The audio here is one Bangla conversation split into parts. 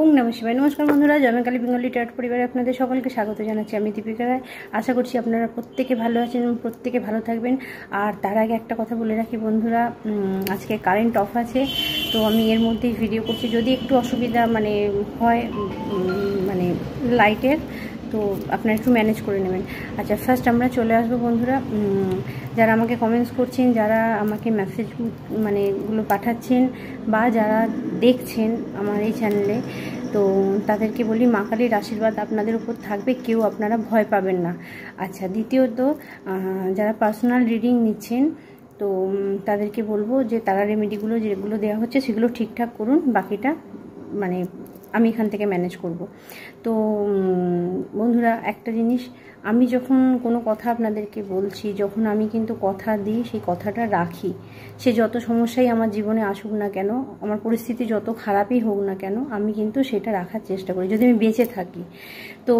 ওম নমঃ শিবায়। নমস্কার বন্ধুরা, জয়মাকালী বেঙ্গলি ট্যারট পরিবারে আপনাদের সকলকে স্বাগত জানাচ্ছি। আমি দীপিকা রায়। আশা করছি আপনারা প্রত্যেকে ভালো আছেন এবং প্রত্যেকে ভালো থাকবেন। আর তার আগে একটা কথা বলে রাখি বন্ধুরা, আজকে কারেন্ট অফ আছে, তো আমি এর মধ্যেই ভিডিও করছি। যদি একটু অসুবিধা হয় লাইটের, তো আপনারা একটু ম্যানেজ করে নেবেন। আচ্ছা, ফার্স্ট আমরা চলে আসবো বন্ধুরা। যারা আমাকে কমেন্টস করছেন, যারা আমাকে মেসেজ গুলো পাঠাচ্ছেন, বা যারা দেখছেন আমার এই চ্যানেলে, তো তাদেরকে বলি মা কালীর আশীর্বাদ আপনাদের উপর থাকবে, কেউ আপনারা ভয় পাবেন না। আচ্ছা, দ্বিতীয়ত যারা পার্সোনাল রিডিং নিচ্ছেন, তো তাদেরকে বলবো যে তারা রেমেডিগুলো যেগুলো দেওয়া হচ্ছে সেগুলো ঠিকঠাক করুন, বাকিটা আমি এখান থেকে ম্যানেজ করব। তো বন্ধুরা, একটা জিনিস, আমি যখন কোনো কথা আপনাদেরকে বলছি, যখন আমি কিন্তু কথা দিই, সেই কথাটা রাখি। সে যত সমস্যাই আমার জীবনে আসুক না কেন, আমার পরিস্থিতি যত খারাপই হোক না কেন, আমি কিন্তু সেটা রাখার চেষ্টা করি, যদি আমি বেঁচে থাকি। তো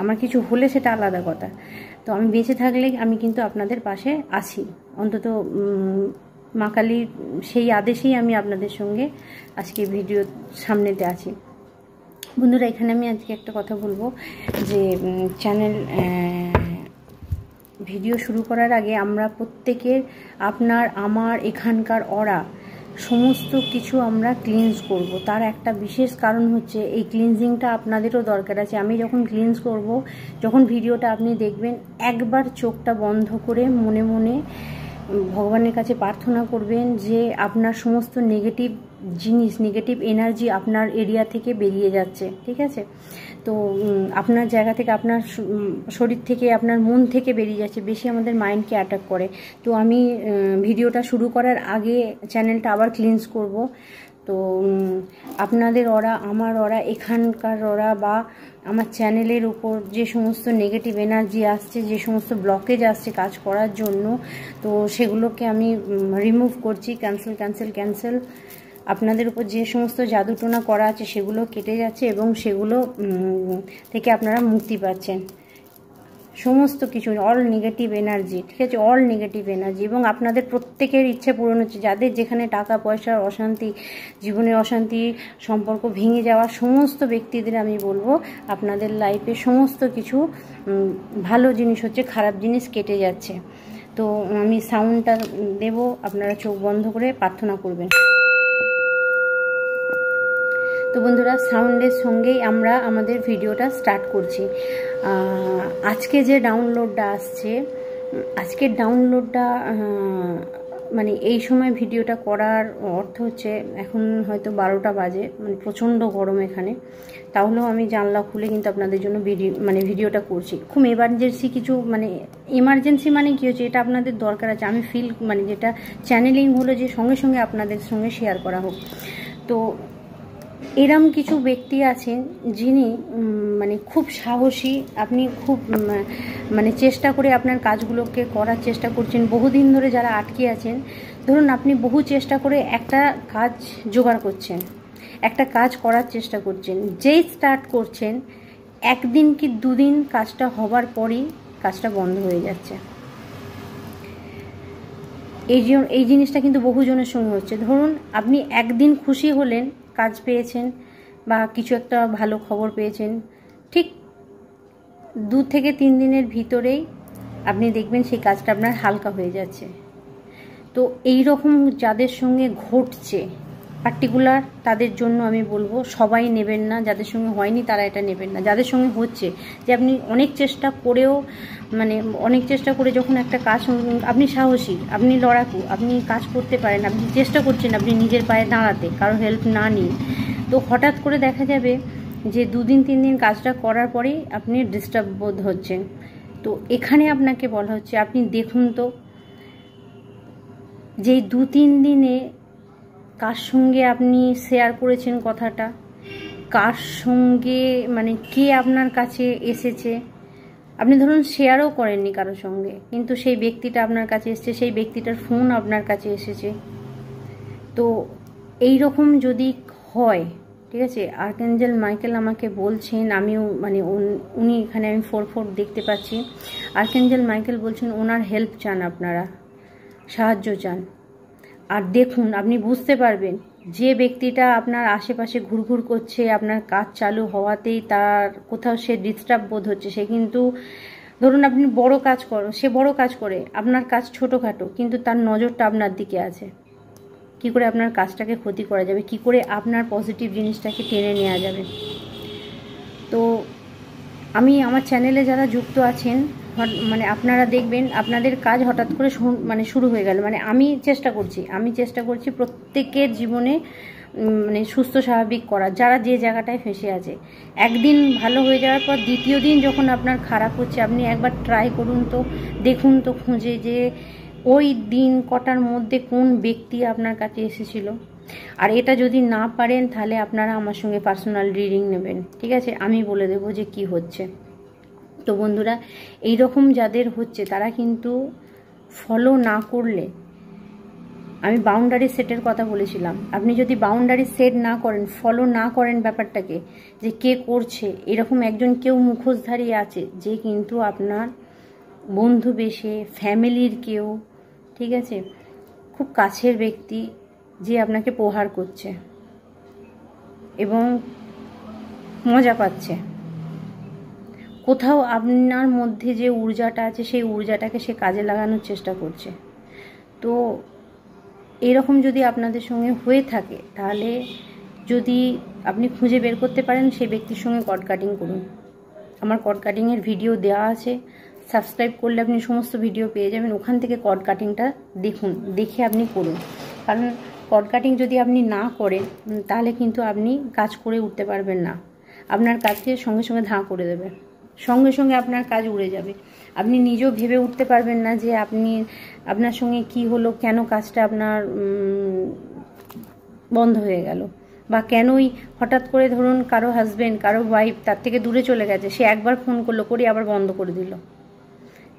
আমার কিছু হলে সেটা আলাদা কথা, তো আমি বেঁচে থাকলে আমি কিন্তু আপনাদের পাশে আছি। অন্তত মা কালীর সেই আদেশেই আমি আপনাদের সঙ্গে আজকে ভিডিও সামনেতে আছি। বন্ধুরা, এখানে আমি আজকে একটা কথা বলবো যে চ্যানেল ভিডিও শুরু করার আগে আমরা প্রত্যেকের, আপনার আমার এখানকার সমস্ত কিছু আমরা ক্লিনজ করব। তার একটা বিশেষ কারণ হচ্ছে এই ক্লিনজিংটা আপনাদেরও দরকার আছে। আমি যখন ক্লিনজ করব, যখন ভিডিওটা আপনি দেখবেন, একবার চোখটা বন্ধ করে মনে মনে ভগবানের কাছে প্রার্থনা করবেন যে আপনার সমস্ত নেগেটিভ জিনিস, নেগেটিভ এনার্জি আপনার এরিয়া থেকে বেরিয়ে যাচ্ছে, ঠিক আছে? তো আপনার জায়গা থেকে, আপনার শরীর থেকে, আপনার মন থেকে বেরিয়ে যাচ্ছে। বেশি আমাদের মাইন্ডকে অ্যাটাক করে। তো আমি ভিডিওটা শুরু করার আগে চ্যানেলটা আবার ক্লিনজ করব। তো আপনাদের আমার এখানকার বা আমার চ্যানেলের উপর যে সমস্ত নেগেটিভ এনার্জি আসছে, যে সমস্ত ব্লকেজ আসছে কাজ করার জন্য, তো সেগুলোকে আমি রিমুভ করছি। ক্যান্সেল। আপনাদের উপর যে সমস্ত জাদুটোনা করা আছে সেগুলো কেটে যাচ্ছে এবং সেগুলো থেকে আপনারা মুক্তি পাচ্ছেন। সমস্ত কিছু, অল নেগেটিভ এনার্জি, ঠিক আছে, অল নেগেটিভ এনার্জি। এবং আপনাদের প্রত্যেকের ইচ্ছে পূরণ হচ্ছে। যাদের যেখানে টাকা পয়সার অশান্তি, জীবনের অশান্তি, সম্পর্ক ভেঙে যাওয়া, সমস্ত ব্যক্তিদের আমি বলবো আপনাদের লাইফে সমস্ত কিছু ভালো জিনিস হচ্ছে, খারাপ জিনিস কেটে যাচ্ছে। তো আমি সাউন্ডটা দেব, আপনারা চোখ বন্ধ করে প্রার্থনা করবেন। তো বন্ধুরা, সাউন্ডের সঙ্গেই আমরা আমাদের ভিডিওটা স্টার্ট করছি। আজকে যে ডাউনলোডটা আসছে, আজকের ডাউনলোডটা এই সময় ভিডিওটা করার অর্থ হচ্ছে, এখন হয়তো 12টা বাজে, প্রচণ্ড গরম এখানে, তাহলেও আমি জানলা খুলে কিন্তু আপনাদের জন্য ভিডিওটা করছি। খুব এমার্জেন্সি কিছু, এমার্জেন্সি কি হচ্ছে, এটা আপনাদের দরকার আছে। আমি ফিল যেটা চ্যানেলিং হলো, যে সঙ্গে সঙ্গে আপনাদের সঙ্গে শেয়ার করা হোক। তো এরম কিছু ব্যক্তি আছেন যিনি খুব সাহসী। আপনি খুব চেষ্টা করে আপনার কাজগুলোকে করার চেষ্টা করছেন। বহুদিন ধরে যারা আটকে আছেন, ধরুন আপনি বহু চেষ্টা করে একটা কাজ জোগাড় করছেন, একটা কাজ করার চেষ্টা করছেন, যেই স্টার্ট করছেন, একদিন কি দুদিন কাজটা হবার পরই কাজটা বন্ধ হয়ে যাচ্ছে। এই জিনিসটা কিন্তু বহুজনের সঙ্গে হচ্ছে। ধরুন আপনি একদিন খুশি হলেন, কাজ পেয়েছেন বা কিছু একটা ভালো খবর পেয়েছেন, ঠিক 2 থেকে 3 দিনের ভিতরেই আপনি দেখবেন সেই কাজটা আপনার হালকা হয়ে যাচ্ছে। তো এই রকম যাদের সঙ্গে ঘটছে, পার্টিকুলার তাদের জন্য আমি বলবো, সবাই নেবেন না। যাদের সঙ্গে হয়নি তারা এটা নেবেন না। যাদের সঙ্গে হচ্ছে, যে আপনি অনেক চেষ্টা করেও অনেক চেষ্টা করে যখন একটা কাজ, আপনি সাহসী, আপনি লড়াকু, আপনি কাজ করতে পারেন, আপনি চেষ্টা করছেন আপনি নিজের পায়ে দাঁড়াতে, কারো হেল্প না নিয়ে, তো হঠাৎ করে দেখা যাবে যে 2 দিন 3 দিন কাজটা করার পরেই আপনি ডিস্টার্ব বোধ হচ্ছেন। তো এখানে আপনাকে বলা হচ্ছে, আপনি দেখুন তো যে 2-3 দিনে কার সঙ্গে আপনি শেয়ার করেছেন কথাটা, কার সঙ্গে কে আপনার কাছে এসেছে। আপনি ধরুন শেয়ারও করেননি কারোর সঙ্গে, কিন্তু সেই ব্যক্তিটা আপনার কাছে এসেছে, সেই ব্যক্তিটার ফোন আপনার কাছে এসেছে। তো এই রকম যদি হয়, ঠিক আছে, আর্কএঞ্জেল মাইকেল আমাকে বলছেন, আমিও উনি এখানে আমি 4 দেখতে পাচ্ছি। আর্কএঞ্জেল মাইকেল বলছেন ওনার হেল্প চান, আপনারা সাহায্য চান। আর দেখুন, আপনি বুঝতে পারবেন যে ব্যক্তিটা আপনার আশেপাশে ঘুরঘুর করছে, আপনার কাজ চালু হওয়াতেই তার কোথাও সে ডিস্টার্ব বোধ হচ্ছে, সে কিন্তু ধরুন আপনি বড় কাজ সে বড় কাজ করে, আপনার কাজ ছোটোখাটো, কিন্তু তার নজরটা আপনার দিকে আছে। কি করে আপনার কাজটাকে ক্ষতি করা যাবে, কি করে আপনার পজিটিভ জিনিসটাকে টেনে নেওয়া যাবে। তো আমি আমার চ্যানেলে যারা যুক্ত আছেন, মানে আপনারা দেখবেন আপনাদের কাজ হঠাৎ করে মানে শুরু হয়ে গেল। মানে আমি চেষ্টা করছি প্রত্যেকের জীবনে মানে সুস্থ স্বাভাবিক করার, যারা যে জায়গাটায় ফেঁসে আছে। একদিন ভালো হয়ে যাওয়ার পর দ্বিতীয় দিন যখন আপনার খারাপ হচ্ছে, আপনি একবার ট্রাই করুন তো, দেখুন তো খুঁজে যে ওই দিন কটার মধ্যে কোন ব্যক্তি আপনার কাছে এসেছিল। আর এটা যদি না পারেন তাহলে আপনারা আমার সঙ্গে পার্সোনাল রিডিং নেবেন, ঠিক আছে? আমি বলে দেবো যে কি হচ্ছে। তো বন্ধুরা, এই রকম যাদের হচ্ছে তারা কিন্তু ফলো না করলে, আমি বাউন্ডারি সেটের কথা বলেছিলাম, আপনি যদি বাউন্ডারি সেট না করেন, ফলো না করেন ব্যাপারটাকে যে কে করছে, এরকম একজন কেউ মুখোশধারী আছে যে কিন্তু আপনার বন্ধু বেশে, ফ্যামিলির কেউ, ঠিক আছে, খুব কাছের ব্যক্তি, যে আপনাকে প্রহার করছে এবং মজা পাচ্ছে। কোথাও আপনার মধ্যে যে ঊর্জাটা আছে সেই ঊর্জাটাকে সে কাজে লাগানোর চেষ্টা করছে। তো এরকম যদি আপনাদের সঙ্গে হয়ে থাকে, তাহলে যদি আপনি খুঁজে বের করতে পারেন, সেই ব্যক্তির সঙ্গে কর্ড কাটিং করুন। আমার কর্ড কাটিংয়ের ভিডিও দেওয়া আছে, সাবস্ক্রাইব করলে আপনি সমস্ত ভিডিও পেয়ে যাবেন। ওখান থেকে কর্ড কাটিংটা দেখুন, দেখে আপনি করুন। কারণ কর্ড কাটিং যদি আপনি না করেন তাহলে কিন্তু আপনি কাজ করে উঠতে পারবেন না। আপনার কাজকে সঙ্গে সঙ্গে ধাঁ করে দেবে, সঙ্গে সঙ্গে আপনার কাজ উড়ে যাবে। আপনি নিজেও ভেবে উঠতে পারবেন না যে আপনার সঙ্গে কি হলো, কেন কাজটা আপনার বন্ধ হয়ে গেল, বা কেনই হঠাৎ করে ধরুন কারো হাজবেন্ড, কারো ওয়াইফ তার থেকে দূরে চলে গেছে, সে একবার ফোন করলো, করে আবার বন্ধ করে দিল।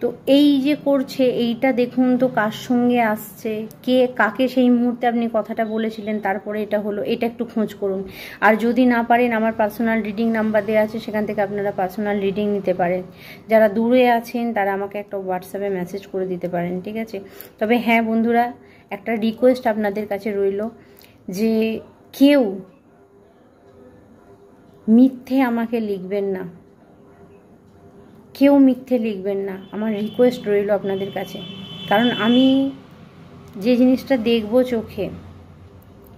তো এই যে করছে, এইটা দেখুন তো কার সঙ্গে আসছে, কে কাকে সেই মুহূর্তে আপনি কথাটা বলেছিলেন, তারপরে এটা হলো, এটা একটু খোঁজ করুন। আর যদি না পারেন, আমার পার্সোনাল রিডিং নাম্বার দেওয়া আছে, সেখান থেকে আপনারা পার্সোনাল রিডিং নিতে পারেন। যারা দূরে আছেন তারা আমাকে একটা হোয়াটসঅ্যাপে মেসেজ করে দিতে পারেন, ঠিক আছে? তবে হ্যাঁ বন্ধুরা, একটা রিকোয়েস্ট আপনাদের কাছে রইল যে কেউ মিথ্যে আমাকে লিখবেন না, কেউ মিথ্যে লিখবেন না, আমার রিকোয়েস্ট রইল আপনাদের কাছে। কারণ আমি যে জিনিসটা দেখব চোখে,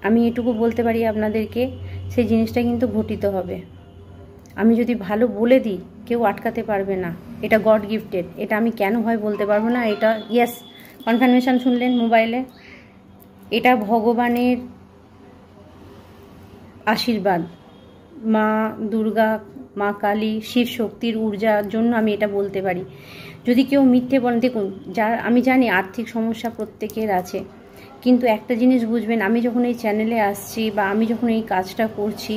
আমি এটুকু বলতে পারি আপনাদেরকে, সেই জিনিসটা কিন্তু ঘটিত হবে। আমি যদি ভালো বলে দিই, কেউ আটকাতে পারবে না। এটা গড গিফটেড, এটা আমি কেন হয় বলতে পারবো না। এটা ইয়েস, কনফার্মেশন শুনলেন মোবাইলে, এটা ভগবানের আশীর্বাদ, মা দুর্গা, মা কালী, শিব শক্তির ঊর্জার জন্য আমি এটা বলতে পারি। যদি কেউ মিথ্যে বলেন, দেখুন, আমি জানি আর্থিক সমস্যা প্রত্যেকের আছে, কিন্তু একটা জিনিস বুঝবেন, আমি যখন এই চ্যানেলে আসছি বা আমি যখন এই কাজটা করছি,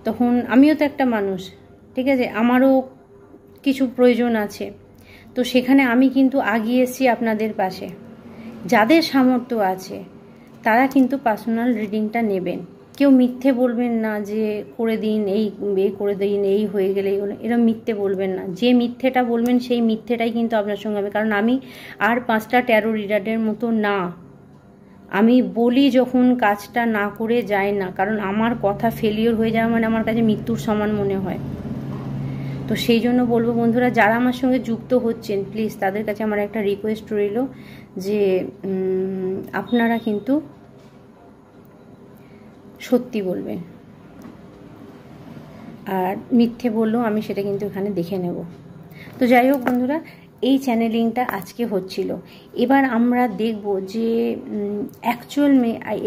তখন আমিও তো একটা মানুষ, ঠিক আছে? আমারও কিছু প্রয়োজন আছে। তো সেখানে আমি কিন্তু আগিয়ে এসেছি আপনাদের পাশে। যাদের সামর্থ্য আছে তারা কিন্তু পার্সোনাল রিডিংটা নেবেন। কেউ মিথ্যে বলবেন না যে করে দিন, এই করে দিন, এই হয়ে গেলে এরকম মিথ্যে বলবেন না। যে মিথ্যেটা বলবেন সেই মিথ্যেটাই কিন্তু আপনার সঙ্গে হবে। কারণ আমি আর 5টা ট্যারো রিডারের মতো না, আমি বলি যখন কাজটা না করে যায় না, কারণ আমার কথা ফেলিওর হয়ে যাওয়া মানে আমার কাছে মৃত্যুর সমান মনে হয়। তো সেই জন্য বলবো বন্ধুরা, যারা আমার সঙ্গে যুক্ত হচ্ছেন, প্লিজ তাদের কাছে আমার একটা রিকোয়েস্ট রইল যে আপনারা কিন্তু সত্যি বলবেন, আর মিথ্যে বললেও আমি সেটা কিন্তু এখানে দেখে নেব। তো যাই হোক বন্ধুরা, এই চ্যানেলিংটা আজকে হচ্ছিল। এবার আমরা দেখব যে অ্যাকচুয়াল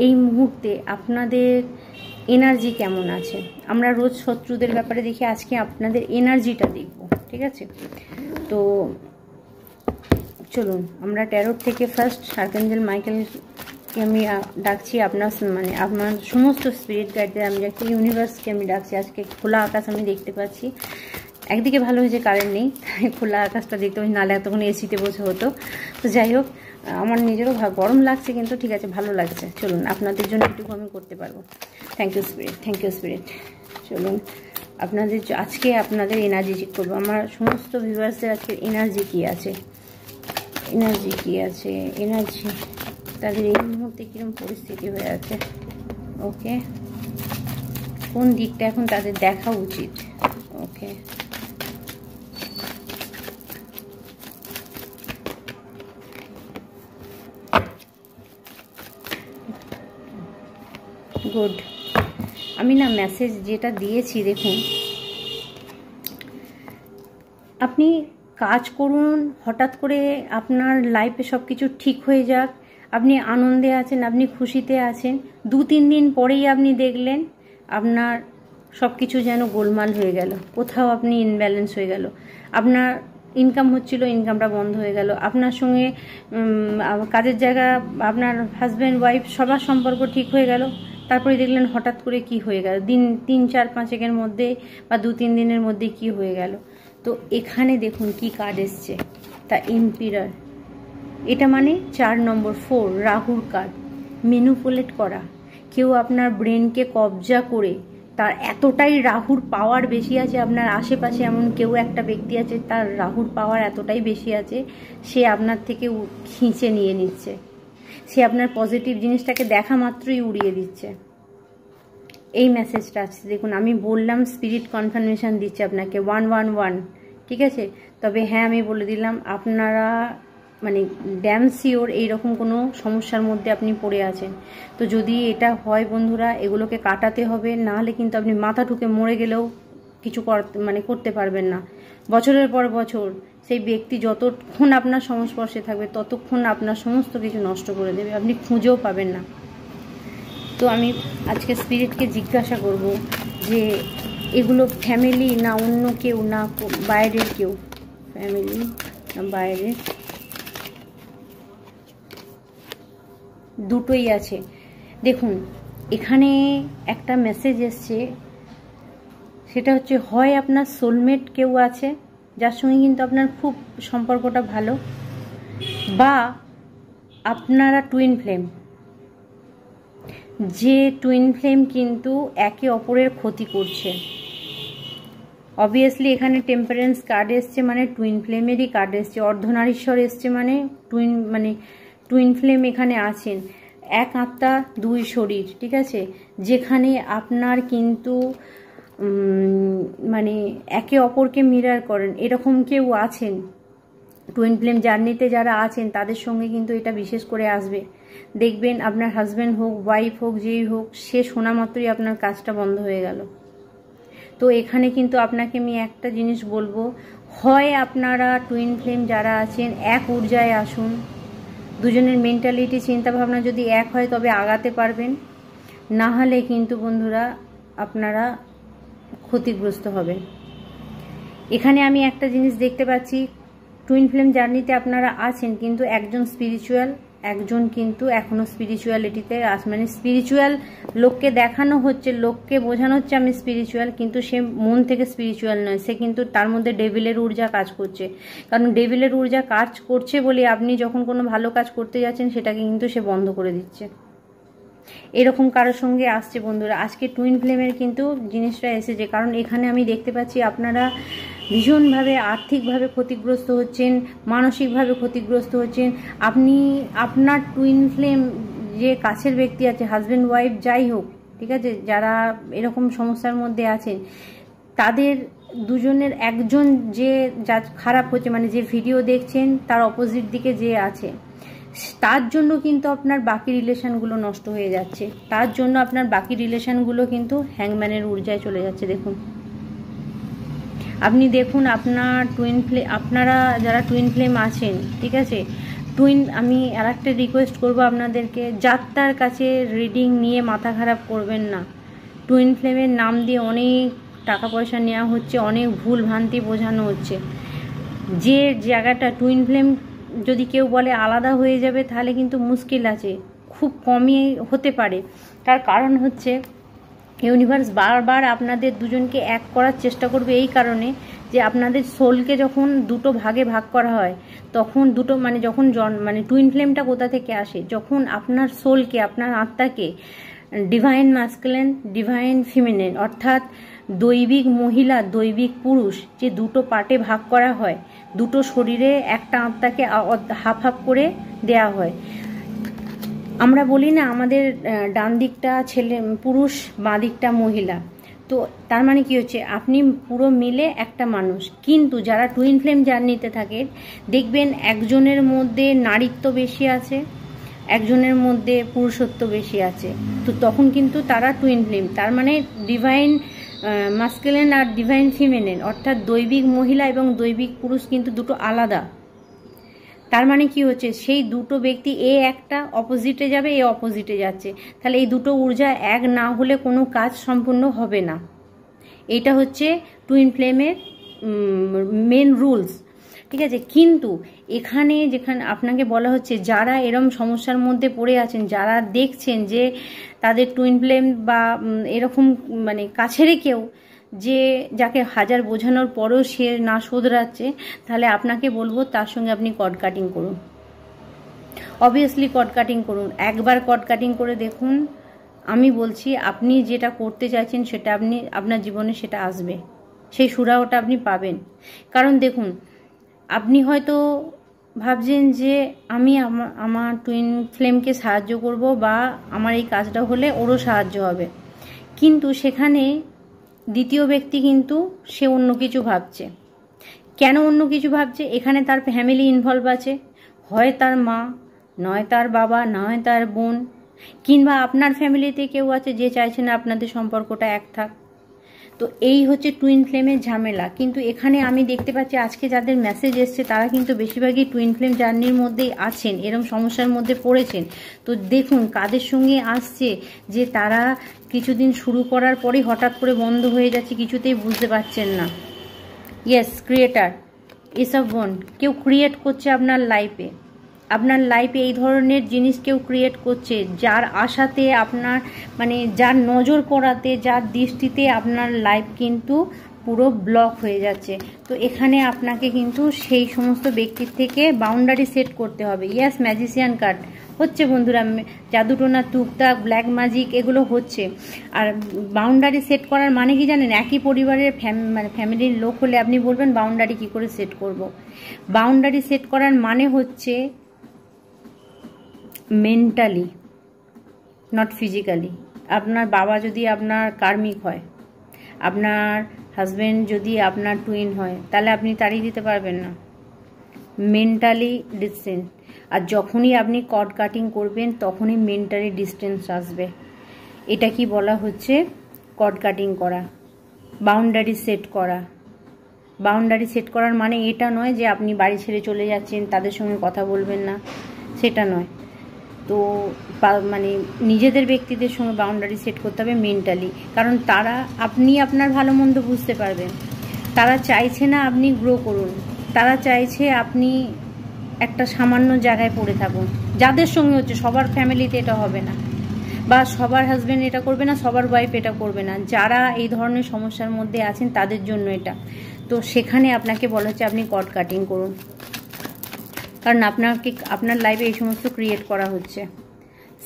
এই মুহূর্তে আপনাদের এনার্জি কেমন আছে। আমরা রোজ শত্রুদের ব্যাপারে দেখি, আজকে আপনাদের এনার্জিটা দেখব, ঠিক আছে? তো চলুন, আমরা ট্যারোট থেকে ফার্স্ট আর্কাঞ্জেল মাইকেলকে আমি ডাকছি, আপনার সমস্ত স্পিরিট গাইডদের আমি ডাকছি, ইউনিভার্সকে আমি ডাকছি। আজকে খোলা আকাশ আমি দেখতে পাচ্ছি। একদিকে ভালো হয়েছে কারেন্ট নেই, খোলা আকাশটা দেখতে পাচ্ছি, নাহলে এতক্ষণ এসিতে বসে হতো। তো যাই হোক, আমার নিজেরও গরম লাগছে, কিন্তু ঠিক আছে, ভালো লাগছে। চলুন, আপনাদের জন্য এটুকু আমি করতে পারবো। Thank you spirit, thank you spirit. চলুন, আজকে আপনাদের এনার্জি চেক করবো। আমার সমস্ত ভিউয়ার্সদের আজকে এনার্জি কী আছে, এনার্জি তাদের এই মুহূর্তে কীরকম পরিস্থিতি হয়ে আছে। ওকে, কোন দিকটা এখন তাদের দেখা উচিত। ওকে, গুড। আমি না মেসেজ যেটা দিয়েছি দেখুন, আপনি কাজ করুন, হঠাৎ করে আপনার লাইফে সব কিছু ঠিক হয়ে যাক, আপনি আনন্দে আছেন, আপনি খুশিতে আছেন, 2-3 দিন পরেই আপনি দেখলেন আপনার সব কিছু যেন গোলমাল হয়ে গেল, কোথাও আপনি ইনব্যালেন্স হয়ে গেল, আপনার ইনকাম হচ্ছিল, ইনকামটা বন্ধ হয়ে গেল, আপনার সঙ্গে কাজের জায়গা, আপনার হাজব্যান্ড ওয়াইফ সবার সম্পর্ক ঠিক হয়ে গেল, তারপরে দেখলেন হঠাৎ করে কি হয়ে গেল, দিন 3-4-5 একের মধ্যে বা 2-3 দিনের মধ্যে কি হয়ে গেল। তো এখানে দেখুন কি কার্ড এসছে, দ্য এম্পিরার। এটা মানে 4 নম্বর 4 রাহুর কার্ড। ম্যানিপুলেট করা, কেউ আপনার ব্রেনকে কবজা করে, তার এতটাই রাহুর পাওয়ার বেশি আছে, আপনার আশেপাশে এমন কেউ একটা ব্যক্তি আছে তার রাহুর পাওয়ার এতটাই বেশি আছে, সে আপনার থেকে খিঁচে নিয়ে নিচ্ছে, সে আপনার পজিটিভ জিনিসটাকে দেখা মাত্রই উড়িয়ে দিচ্ছে। এই মেসেজটা আছে দেখুন, আমি বললাম স্পিরিট কনফার্মেশন দিচ্ছে আপনাকে 111, ঠিক আছে। তবে হ্যাঁ, আমি বলে দিলাম আপনারা মানে ড্যাম শিওর এইরকম কোনো সমস্যার মধ্যে আপনি পড়ে আছেন। তো যদি এটা হয় বন্ধুরা, এগুলোকে কাটাতে হবে, নাহলে কিন্তু আপনি মাথা ঠুকে মরে গেলেও কিছু করতে পারবেন না। বছরের পর বছর সেই ব্যক্তি যতক্ষণ আপনার সংস্পর্শে থাকবে ততক্ষণ আপনার সমস্ত কিছু নষ্ট করে দেবে, আপনি খুঁজেও পাবেন না। তো আমি আজকে স্পিরিটকে জিজ্ঞাসা করব যে এগুলো ফ্যামিলি না অন্য কেউ, না বাইরের কেউ, ফ্যামিলি না বাইরের, দুটোই আছে। দেখুন এখানে একটা মেসেজ এসছে, সেটা হচ্ছে হয় আপনার সোলমেট কেউ আছে যার সঙ্গে কিন্তু আপনার খুব সম্পর্কটা ভালো, বা আপনারা টুইন ফ্লেম, যে টুইন ফ্লেম কিন্তু একে অপরের ক্ষতি করছে। অবভিয়াসলি এখানে টেম্পারেন্স কার্ড এসছে মানে টুইন ফ্লেমেরই কার্ড এসছে, অর্ধনারীশ্বর এসছে মানে টুইন ফ্লেম এখানে আছেন, এক আত্মা দুই শরীর, ঠিক আছে। যেখানে আপনার কিন্তু মানে একে অপরকে মিরার করেন, এরকম কেউ আছেন। টুইন ফ্লেম জার্নিতে যারা আছেন তাদের সঙ্গে কিন্তু এটা বিশেষ করে আসবে। দেখবেন আপনার হাজব্যান্ড হোক, ওয়াইফ হোক, যেই হোক, সে শোনা মাত্রই আপনার কাজটা বন্ধ হয়ে গেল। তো এখানে কিন্তু আপনাকে আমি একটা জিনিস বলবো, হয় আপনারা টুইন ফ্লেম যারা আছেন এক ঊর্জায় আসুন, দুজনের মেন্টালিটি চিন্তাভাবনা যদি এক হয় তবে আগাতে পারবেন, না হলে কিন্তু বন্ধুরা আপনারা ক্ষতিগ্রস্ত হবেন। এখানে আমি একটা জিনিস দেখতে পাচ্ছি, টুইন ফ্লেম জার্নিতে আপনারা আছেন কিন্তু একজন স্পিরিচুয়াল, একজন কিন্তু এখনো স্পিরিচুয়ালিটিতে মানে স্পিরিচুয়াল লোককে দেখানো হচ্ছে, লোককে বোঝানো হচ্ছে আমি স্পিরিচুয়াল, কিন্তু সে মন থেকে স্পিরিচুয়াল নয়, সে কিন্তু তার মধ্যে ডেভিলের ঊর্জা কাজ করছে। কারণ ডেভিলের ঊর্জা কাজ করছে বলে আপনি যখন কোনো ভালো কাজ করতে যাচ্ছেন সেটাকে কিন্তু সে বন্ধ করে দিচ্ছে। এরকম কারোর সঙ্গে আসছে বন্ধুরা। আজকে টুইন ফ্লেমের কিন্তু জিনিসটা এসেছে, কারণ এখানে আমি দেখতে পাচ্ছি আপনারা ভীষণভাবে আর্থিকভাবে ক্ষতিগ্রস্ত হচ্ছেন, মানসিকভাবে ক্ষতিগ্রস্ত হচ্ছেন। আপনি আপনার টুইন ফ্লেম যে কাছের ব্যক্তি আছে, হাজব্যান্ড ওয়াইফ যাই হোক, ঠিক আছে, যারা এরকম সমস্যার মধ্যে আছেন, তাদের দুজনের একজন যে যা খারাপ হচ্ছে, মানে যে ভিডিও দেখছেন তার অপোজিট দিকে যে আছে, তার জন্য কিন্তু আপনার বাকি রিলেশনগুলো নষ্ট হয়ে যাচ্ছে, তার জন্য আপনার বাকি রিলেশনগুলো কিন্তু হ্যাংম্যানের ঊর্জায় চলে যাচ্ছে। দেখুন আপনি দেখুন আপনার আপনারা যারা টুইন ফ্লেম আছেন, ঠিক আছে, আমি আর একটা রিকোয়েস্ট করবো আপনাদেরকে, যাত্রার কাছে রিডিং নিয়ে মাথা খারাপ করবেন না। টুইন ফ্লেমের নাম দিয়ে অনেক টাকা পয়সা নেওয়া হচ্ছে, অনেক ভুল ভ্রান্তি বোঝানো হচ্ছে। যে জায়গাটা টুইন ফ্লেম যদি কেউ বলে আলাদা হয়ে যাবে, তাহলে কিন্তু মুশকিল আছে, খুব কমই হতে পারে। তার কারণ হচ্ছে ইউনিভার্স বারবার আপনাদের দুজনকে এক করার চেষ্টা করবে, এই কারণে যে আপনাদের সোলকে যখন দুটো ভাগে ভাগ করা হয়, তখন দুটো যখন টুইন ফ্লেমটা কোথা থেকে আসে, যখন আপনার সোলকে, আপনার আত্মাকে ডিভাইন ম্যাসকুলিন, ডিভাইন ফিমেনিন, অর্থাৎ দৈবিক মহিলা, দৈবিক পুরুষ, যে দুটো পার্টে ভাগ করা হয়, দুটো শরীরে একটা আত্মাকে হাফ হাফ করে দেয়া হয়। আমরা বলি না আমাদের ডান দিকটা ছেলে পুরুষ, বাঁ দিকটা মহিলা, তো তার মানে কি হচ্ছে আপনি পুরো মিলে একটা মানুষ। কিন্তু যারা টুইন ফ্লেম জার্নিতে থাকে দেখবেন একজনের মধ্যে নারীত্ব বেশি আছে, একজনের মধ্যে পুরুষত্ব বেশি আছে, তো তখন কিন্তু তারা টুইন ফ্লেম। তার মানে ডিভাইন মাস্কুলিন আর ডিভাইন ফিমেনিন, অর্থাৎ দৈবিক মহিলা এবং দৈবিক পুরুষ কিন্তু দুটো আলাদা। তার মানে কি হচ্ছে সেই দুটো ব্যক্তি এ একটা অপোজিটে যাবে, এ অপোজিটে যাচ্ছে, তাহলে এই দুটো ঊর্জা এক না হলে কোনো কাজ সম্পূর্ণ হবে না। এইটা হচ্ছে টুইন ফ্লেমের মেন রুলস, ঠিক আছে। কিন্তু এখানে যেখানে আপনাকে বলা হচ্ছে যারা এরম সমস্যার মধ্যে পড়ে আছেন, যারা দেখছেন যে তাদের টুইন ফ্লেম বা এরকম মানে কাছেরই কেউ যে যাকে হাজার বোঝানোর পরেও সে না শোধরাচ্ছে, তাহলে আপনাকে বলবো তার সঙ্গে আপনি কর্ড কাটিং করুন। অবভিয়াসলি কর্ড কাটিং করুন, একবার কর্ড কাটিং করে দেখুন। আমি বলছি আপনি যেটা করতে চাইছেন সেটা আপনি আপনার জীবনে সেটা আসবে, সেই সুরাহটা আপনি পাবেন। কারণ দেখুন, আপনি হয়তো ভাবছেন যে আমি আমার টুইন ফ্লেমকে সাহায্য করব বা আমার এই কাজটা হলে ওরও সাহায্য হবে, কিন্তু সেখানে দ্বিতীয় ব্যক্তি কিন্তু সে অন্য কিছু ভাবছে। কেন অন্য কিছু ভাবছে? এখানে তার ফ্যামিলি ইনভলভ আছে, হয় তার মা, নয় তার বাবা, নয় তার বোন, কিংবা আপনার ফ্যামিলিতে কেউ আছে যে চাইছে না আপনাদের সম্পর্কটা এক থাক। তো এই হচ্ছে টুইন ফ্লেমের ঝামেলা। কিন্তু এখানে আমি দেখতে পাচ্ছি আজকে যাদের মেসেজ এসছে তারা কিন্তু বেশিরভাগই টুইন ফ্লেম জার্নির মধ্যেই আছেন, এরকম সমস্যার মধ্যে পড়েছেন। তো দেখুন কাদের সঙ্গে আসছে যে তারা কিছুদিন শুরু করার পরেই হঠাৎ করে বন্ধ হয়ে যাচ্ছে, কিছুতেই বুঝতে পারছেন না। ইয়েস, ক্রিয়েটার, এসব বোন কেউ ক্রিয়েট করছে আপনার লাইফে, আপনার লাইফে এই ধরনের জিনিস কেউ ক্রিয়েট করছে, যার আশাতে আপনার মানে যার নজর করাতে, যার দৃষ্টিতে আপনার লাইফ কিন্তু পুরো ব্লক হয়ে যাচ্ছে। তো এখানে আপনাকে কিন্তু সেই সমস্ত ব্যক্তির থেকে বাউন্ডারি সেট করতে হবে। ইয়াস, ম্যাজিশিয়ান কার্ড হচ্ছে বন্ধুরা, জাদুটোনা, টুকটাক, ব্ল্যাক ম্যাজিক এগুলো হচ্ছে। আর বাউন্ডারি সেট করার মানে কি জানেন? একই পরিবারের মানে ফ্যামিলির লোক হলে আপনি বলবেন বাউন্ডারি কি করে সেট করব। বাউন্ডারি সেট করার মানে হচ্ছে মেন্টালি, নট ফিজিক্যালি। আপনার বাবা যদি আপনার কার্মিক হয়, আপনার হাজব্যান্ড যদি আপনার টুইন হয়, তাহলে আপনি তাড়িয়ে দিতে পারবেন না। Mentally distance. আর যখনই আপনি কর্ড কাটিং করবেন তখনই মেন্টালি ডিস্টেন্স আসবে। এটা কি বলা হচ্ছে? কর্ড কাটিং করা, বাউন্ডারি সেট করা। বাউন্ডারি সেট করার মানে এটা নয় যে আপনি বাড়ি ছেড়ে চলে যাচ্ছেন, তাদের সঙ্গে কথা বলবেন না, সেটা নয়। তো মানে নিজেদের ব্যক্তিদের সঙ্গে বাউন্ডারি সেট করতে হবে মেন্টালি, কারণ তারা আপনি আপনার ভালো মন্দ বুঝতে পারবেন। তারা চাইছে না আপনি গ্রো করুন, তারা চাইছে আপনি একটা সামান্য জায়গায় পড়ে থাকুন। যাদের সঙ্গে হচ্ছে, সবার ফ্যামিলিতে এটা হবে না, বা সবার হাজব্যান্ড এটা করবে না, সবার ওয়াইফ এটা করবে না। যারা এই ধরনের সমস্যার মধ্যে আছেন তাদের জন্য এটা। তো সেখানে আপনাকে বলা হচ্ছে আপনি কর্ড কাটিং করুন, কারণ আপনার লাইফে এই সমস্ত ক্রিয়েট করা হচ্ছে।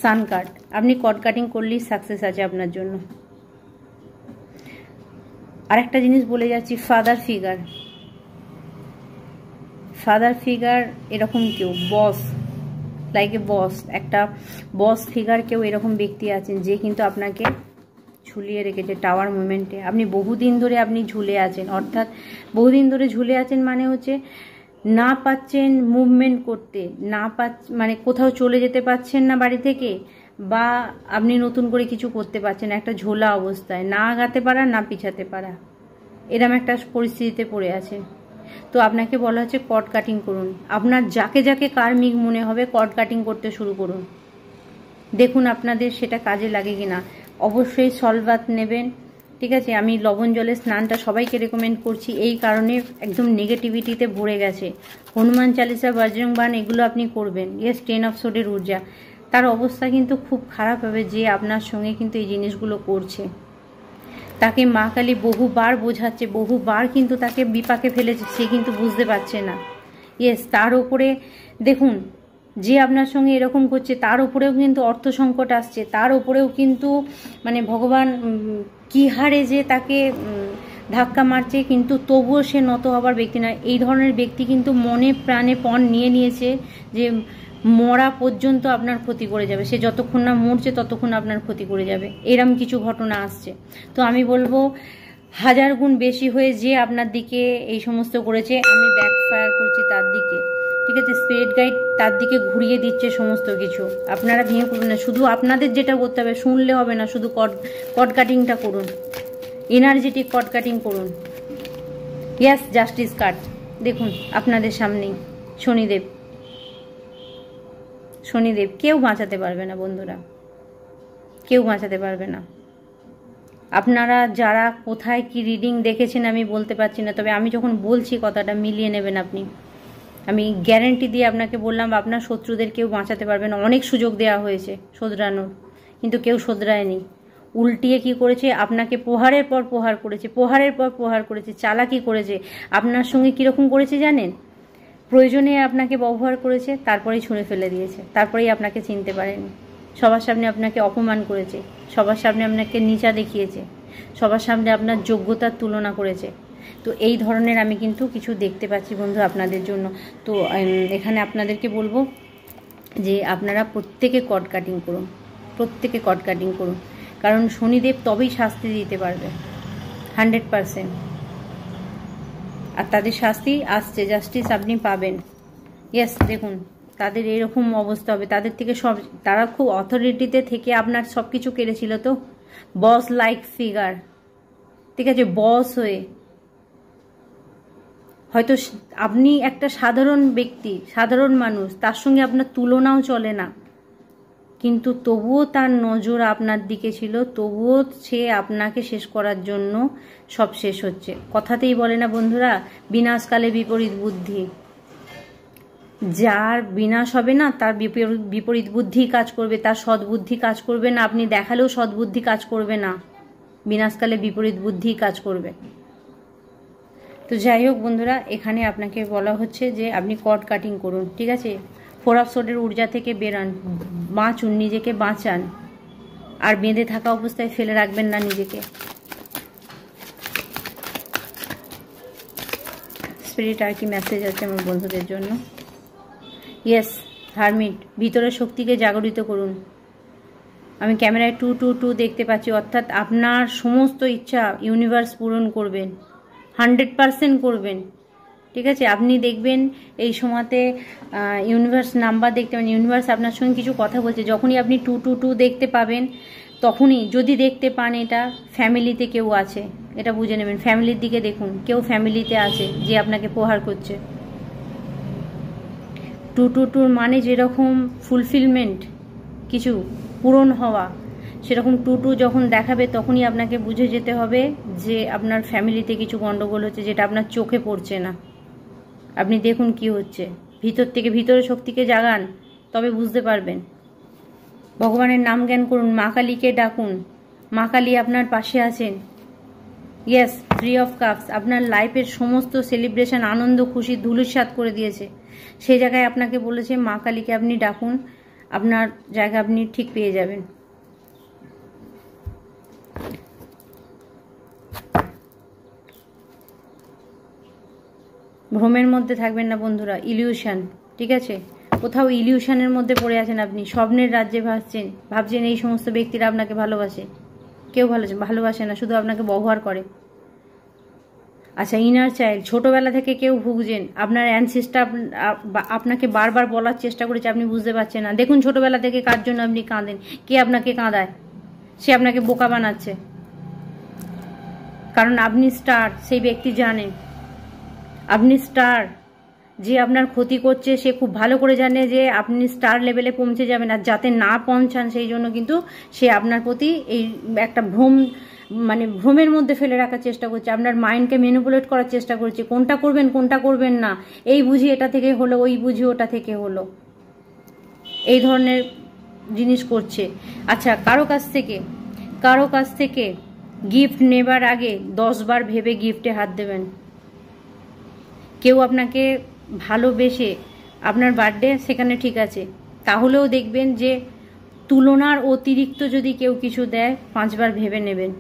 সান কার্ড, আপনি কর্ড কাটিং করলেই সাকসেস আছে আপনার জন্য। আরেকটা জিনিস বলে যাচ্ছি, ফাদার ফিগার। ফাদার ফিগার এরকম কেউ, বস, লাইক এ বস, একটা বস ফিগার কেউ এরকম ব্যক্তি আছেন যে কিন্তু আপনাকে ঝুলিয়ে রেখেছে টাওয়ার মুভমেন্টে। আপনি বহুদিন ধরে আপনি ঝুলে আছেন, অর্থাৎ বহুদিন ধরে ঝুলে আছেন মানে হচ্ছে না পাচ্ছেন মুভমেন্ট করতে, না মানে কোথাও চলে যেতে পারছেন না বাড়ি থেকে, বা আপনি নতুন করে কিছু করতে পারছেন, একটা ঝোলা অবস্থায়, না আগাতে পারা না পিছাতে পারা, এরকম একটা পরিস্থিতিতে পড়ে আছে। তো আপনাকে বলা হচ্ছে কর্ড কাটিং করুন। আপনার যাকে যাকে কার্মিক মনে হবে কর্ড কাটিং করতে শুরু করুন, দেখুন আপনাদের সেটা কাজে লাগে কিনা। অবশ্যই সলবাত নেবেন, ঠিক আছে। আমি লবণ জলের স্নানটা সবাইকে রেকমেন্ড করছি, এই কারণে একদম নেগেটিভিটিতে ভরে গেছে। হনুমান চালিসা, বজরং বাণ এগুলো আপনি করবেন। ইয়েস, 10 অফ সোর্ডের ঊর্জা, তার অবস্থা কিন্তু খুব খারাপ হবে যে আপনার সঙ্গে কিন্তু এই জিনিসগুলো করছে। তাকে মা কালী বহুবার বোঝাচ্ছে, বহুবার কিন্তু তাকে বিপাকে ফেলেছে, সে কিন্তু বুঝতে পারছে না। ইয়েস, তার ওপরে দেখুন যে আপনার সঙ্গে এরকম করছে তার উপরেও কিন্তু অর্থ সংকট আসছে, তার উপরেও কিন্তু মানে ভগবান কি হারে যে তাকে ধাক্কা মারছে, কিন্তু তবুও সে নত হবার ব্যক্তি নয়। এই ধরনের ব্যক্তি কিন্তু মনে প্রাণে পণ নিয়ে নিয়েছে যে মরা পর্যন্ত আপনার ক্ষতি করে যাবে। সে যতক্ষণ না মরছে ততক্ষণ আপনার ক্ষতি করে যাবে, এরম কিছু ঘটনা আসছে। তো আমি বলবো 1000 গুণ বেশি হয়ে যে আপনার দিকে এই সমস্ত করেছে, আমি ব্যাকফায়ার করছি তার দিকে, ঠিক আছে? স্পিরিট গাইড তার দিকে ঘুরিয়ে দিচ্ছে সমস্ত কিছু। আপনারা ভেঙে পড়বেন না, শুধু আপনাদের যেটা করতে হবে, শুনলে হবে না, শুধু কর্ড কাটিংটা করুন, এনার্জেটিক কর্ড কাটিং করুন। ইয়াস, জাস্টিস কার্ড দেখুন আপনাদের সামনেই। শনিদেব কেউ বাঁচাতে পারবে না বন্ধুরা, কেউ বাঁচাতে পারবে না। আপনারা যারা কোথায় কি রিডিং দেখেছেন আমি বলতে পারছি না, তবে আমি যখন বলছি কথাটা মিলিয়ে নেবেন আপনি। আমি গ্যারেন্টি দিয়ে আপনাকে বললাম, আপনার শত্রুদের কেউ বাঁচাতে পারবে না। অনেক সুযোগ দেওয়া হয়েছে শোধরানোর, কিন্তু কেউ শোধরায়নি। উল্টিয়ে কি করেছে, আপনাকে প্রহারের পর প্রহার করেছে, প্রহারের পর প্রহার করেছে, চালাকি করেছে। আপনার সঙ্গে কীরকম করেছে জানেন? প্রয়োজনে আপনাকে ব্যবহার করেছে, তারপরেই ছুঁড়ে ফেলে দিয়েছে, তারপরেই আপনাকে চিনতে পারেনি। সবার সামনে আপনাকে অপমান করেছে, সবার সামনে আপনাকে নিচা দেখিয়েছে, সবার সামনে আপনার যোগ্যতার তুলনা করেছে। তো এই ধরনের আমি কিন্তু কিছু দেখতে পাচ্ছি বন্ধু আপনাদের জন্য। তো এখানে আপনাদেরকে বলবো যে আপনারা প্রত্যেকে কর্ড কাটিং করুন, প্রত্যেকে কর্ড কাটিং করুন, কারণ শনিদেব তবেই শাস্তি দিতে পারবে 100%। আর তাদের শাস্তি আসছে, জাস্টিস আপনি পাবেন। ইয়েস, দেখুন তাদের এরকম অবস্থা হবে, তাদের থেকে সব, তারা খুব অথরিটিতে থেকে আপনার সব কিছু কেড়েছিল। তো বস লাইক ফিগার, ঠিক আছে, বস হয়ে হয়তো আপনি একটা সাধারণ ব্যক্তি, সাধারণ মানুষ, তার সঙ্গে আপনার তুলনাও চলে না, কিন্তু তবুও তার নজর আপনার দিকে ছিল, তবুও সে আপনাকে শেষ করার জন্য সব শেষ হচ্ছে। কথাতেই বলে না বন্ধুরা, বিনাশকালে বিপরীত বুদ্ধি। যার বিনাশ হবে না তার বিপরীত বুদ্ধি কাজ করবে, তার সদ্বুদ্ধি কাজ করবে না। আপনি দেখালেও সদ্বুদ্ধি কাজ করবে না, বিনাশকালে বিপরীত বুদ্ধি কাজ করবে। তো যাই হোক বন্ধুরা, এখানে আপনাকে বলা হচ্ছে যে আপনি কর্ড কাটিং করুন, ঠিক আছে? 4 অফ সোর্ডের ঊর্জা থেকে বেরান, বাঁচুন, নিজেকে বাঁচান, আর বেঁধে থাকা অবস্থায় ফেলে রাখবেন না নিজেকে। স্পিরিট আর কি মেসেজ আছে আমার বন্ধুদের জন্য? ইয়েস, হারমিট, ভিতরের শক্তিকে জাগরিত করুন। আমি ক্যামেরায় 222 দেখতে পাচ্ছি, অর্থাৎ আপনার সমস্ত ইচ্ছা ইউনিভার্স পূরণ করবেন, 100% করবেন, ঠিক আছে? আপনি দেখবেন এই সময়তে ইউনিভার্স নাম্বার দেখতে পাবেন, ইউনিভার্স আপনার সঙ্গে কিছু কথা বলছে। যখনই আপনি 222 দেখতে পাবেন, তখনই যদি দেখতে পান এটা ফ্যামিলিতে কেউ আছে, এটা বুঝে নেবেন। ফ্যামিলির দিকে দেখুন, কেউ ফ্যামিলিতে আছে যে আপনাকে প্রহার করছে। 222 মানে যেরকম ফুলফিলমেন্ট, কিছু পূরণ হওয়া, সেরকম 22 যখন দেখাবে তখনই আপনাকে বুঝে যেতে হবে যে আপনার ফ্যামিলিতে কিছু গন্ডগোল হচ্ছে, যেটা আপনার চোখে পড়ছে না। আপনি দেখুন কি হচ্ছে, ভিতর থেকে, ভিতরের শক্তিকে জাগান, তবে বুঝতে পারবেন। ভগবানের নাম জ্ঞান করুন, মা কালীকে ডাকুন, মা কালী আপনার পাশে আছেন। ইয়েস, 3 অফ কাপস আপনার লাইফের সমস্ত সেলিব্রেশন, আনন্দ খুশি ধুলিস্যাৎ করে দিয়েছে। সেই জায়গায় আপনাকে বলেছে মা কালীকে আপনি ডাকুন, আপনার জায়গা আপনি ঠিক পেয়ে যাবেন। ভ্রমের মধ্যে থাকবেন না বন্ধুরা, ইলিউশন, ঠিক আছে? কোথাও ইলিউশনের মধ্যে পড়ে আছেন আপনি, স্বপ্নের রাজ্যে ভাবছেন এই সমস্ত ব্যক্তিরা আপনাকে ভালোবাসে। কেউ ভালোবাসে না, শুধু আপনাকে ব্যবহার করে। আচ্ছা, ইনার চাইল্ড, ছোটবেলা থেকে কেউ ভুগছেন, আপনার অ্যানসেস্টার আপনাকে বারবার বলার চেষ্টা করেছে, আপনি বুঝতে পারছেন না। দেখুন ছোটবেলা থেকে কার জন্য আপনি কাঁদেন, কে আপনাকে কাঁদায়, সে আপনাকে বোকা বানাচ্ছে। কারণ আপনি স্টার, সেই ব্যক্তি জানে আপনি স্টার। যে আপনার ক্ষতি করছে সে খুব ভালো করে জানে যে আপনি স্টার লেভেলে পৌঁছে যাবেন, আর যাতে না পৌঁছান সেই জন্য কিন্তু সে আপনার প্রতি এই একটা ভ্রমের মধ্যে ফেলে রাখার চেষ্টা করছে, আপনার মাইন্ডকে ম্যানিপুলেট করার চেষ্টা করছে। কোনটা করবেন কোনটা করবেন না, এই বুঝি এটা থেকে হলো, ওই বুঝি ওটা থেকে হলো, এই ধরনের জিনিস করছে। আচ্ছা, কারো কাছ থেকে গিফট নেবার আগে 10 বার ভেবে গিফটে হাত দেবেন। কেউ আপনাকে ভালোবেসে, আপনার বার্থডে সেখানে ঠিক আছে, তাহলেও দেখবেন যে তুলনার অতিরিক্ত যদি কেউ কিছু দেয় 5 বার ভেবে নেবেন।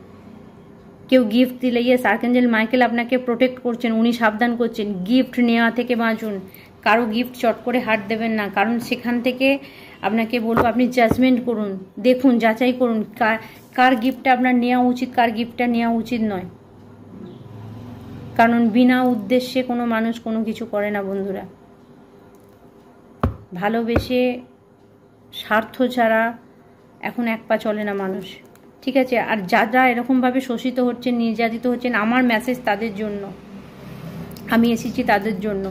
কেউ গিফট দিলে, ইয়েস, আর্কেঞ্জেল মাইকেল আপনাকে প্রোটেক্ট করছেন, উনি সাবধান করছেন, গিফট নেওয়া থেকে বাঁচুন, কারো গিফট চট করে হাত দেবেন না, কারণ সেখান থেকে আপনাকে বলবো আপনি জাজমেন্ট করুন, দেখুন, যাচাই করুন কার গিফটটা আপনার নেওয়া উচিত, কার গিফটটা নেওয়া উচিত নয়। কারণ বিনা উদ্দেশ্যে কোনো মানুষ কোনো কিছু করে না বন্ধুরা। ভালোবেসে স্বার্থ ছাড়া এখন এক পা চলে না মানুষ, ঠিক আছে? আর যারা এরকমভাবে শোষিত হচ্ছেন, নির্যাতিত হচ্ছেন, আমার মেসেজ তাদের জন্য, আমি এসেছি তাদের জন্য।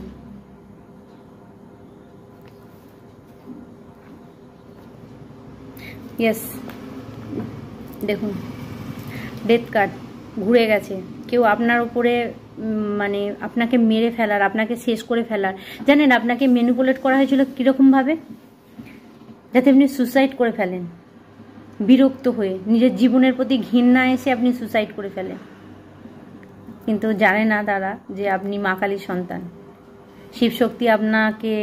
ইয়েস, দেখুন ডেথ কার্ড ঘুরে গেছে। কেউ আপনার উপরে মানে আপনাকে মেরে ফেলার, আপনাকে শেষ করে ফেলার, জানেন আপনাকে ম্যানিপুলেট করা হয়েছিল কীরকমভাবে, যাতে আপনি সুসাইড করে ফেলেন, বিরক্ত হয়ে নিজের জীবনের প্রতি ঘৃণা এসে আপনি সুসাইড করে ফেলেন। কিন্তু জানে না তারা যে আপনি মা কালীর সন্তান, শিবশক্তি আপনাকে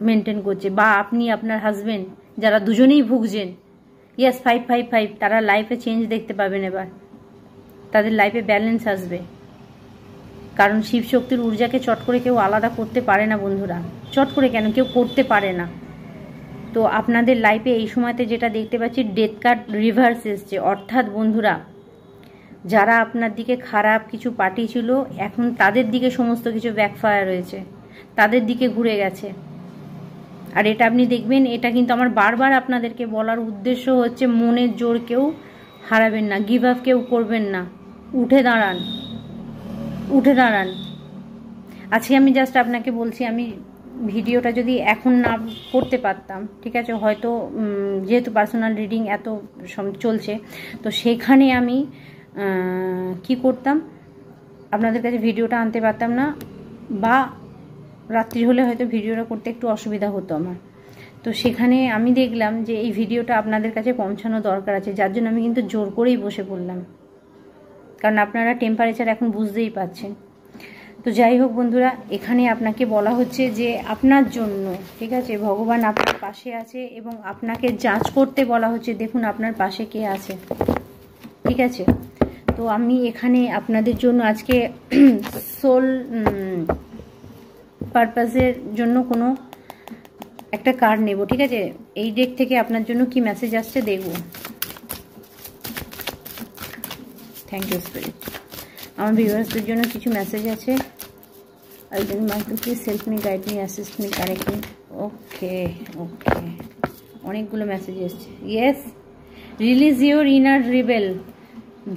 মেনটেন করছে, বা আপনি আপনার হাজবেন্ড, যারা দুজনেই ভুগছেন। ইয়াস 555, তারা লাইফে চেঞ্জ দেখতে পাবেন এবার, তাদের লাইফে ব্যালেন্স আসবে। কারণ শিবশক্তির ঊর্জাকে চট করে কেউ আলাদা করতে পারে না বন্ধুরা, চট করে কেন, কেউ করতে পারে না। তো আপনাদের লাইফে এই সময়তে যেটা দেখতে পাচ্ছি, ডেথ কার্ড রিভার্স এসছে, অর্থাৎ বন্ধুরা যারা আপনার দিকে খারাপ কিছু পাঠিয়েছিল, এখন তাদের দিকে সমস্ত কিছু ব্যাকফায়ার হয়েছে, তাদের দিকে ঘুরে গেছে। আর এটা আপনি দেখবেন, এটা কিন্তু আমার বারবার আপনাদেরকে বলার উদ্দেশ্য হচ্ছে, মনের জোর কেউ হারাবেন না, গিভ আপ কেউ করবেন না, উঠে দাঁড়ান, উঠে দাঁড়ান। আজকে আমি জাস্ট আপনাকে বলছি, আমি ভিডিওটা যদি এখন না করতে পারতাম, ঠিক আছে, হয়তো যেহেতু পার্সোনাল রিডিং এত চলছে, তো সেখানে আমি কি করতাম, আপনাদের কাছে ভিডিওটা আনতে পারতাম না, বা রাত্রি হলে হয়তো ভিডিওটা করতে একটু অসুবিধা হতো আমার। তো সেখানে আমি দেখলাম যে এই ভিডিওটা আপনাদের কাছে পৌঁছানো দরকার আছে, যার জন্য আমি কিন্তু জোর করেই বসে পড়লাম, কারণ আপনারা টেম্পারেচার এখন বুঝতেই পাচ্ছেন। তো যাই হোক বন্ধুরা, এখানে আপনাকে বলা হচ্ছে যে আপনার জন্য, ঠিক আছে, ভগবান আপনার পাশে আছে, এবং আপনাকে যাচ করতে বলা হচ্ছে, দেখুন আপনার পাশে কে আছে, ঠিক আছে। তো আমি এখানে আপনাদের জন্য আজকে সোল পারপাসের জন্য কোনো একটা কার্ড নেব, ঠিক আছে। এই ডেক থেকে আপনার জন্য কি মেসেজ আসছে দেখব। Thank you spirit. আমার ভিউয়ার্সদের জন্য কিছু মেসেজ আছে। I don't want to please help me, guide me, assist me, correct me. ওকে ওকে, অনেকগুলো মেসেজ এসছে। Yes, release your inner rebel.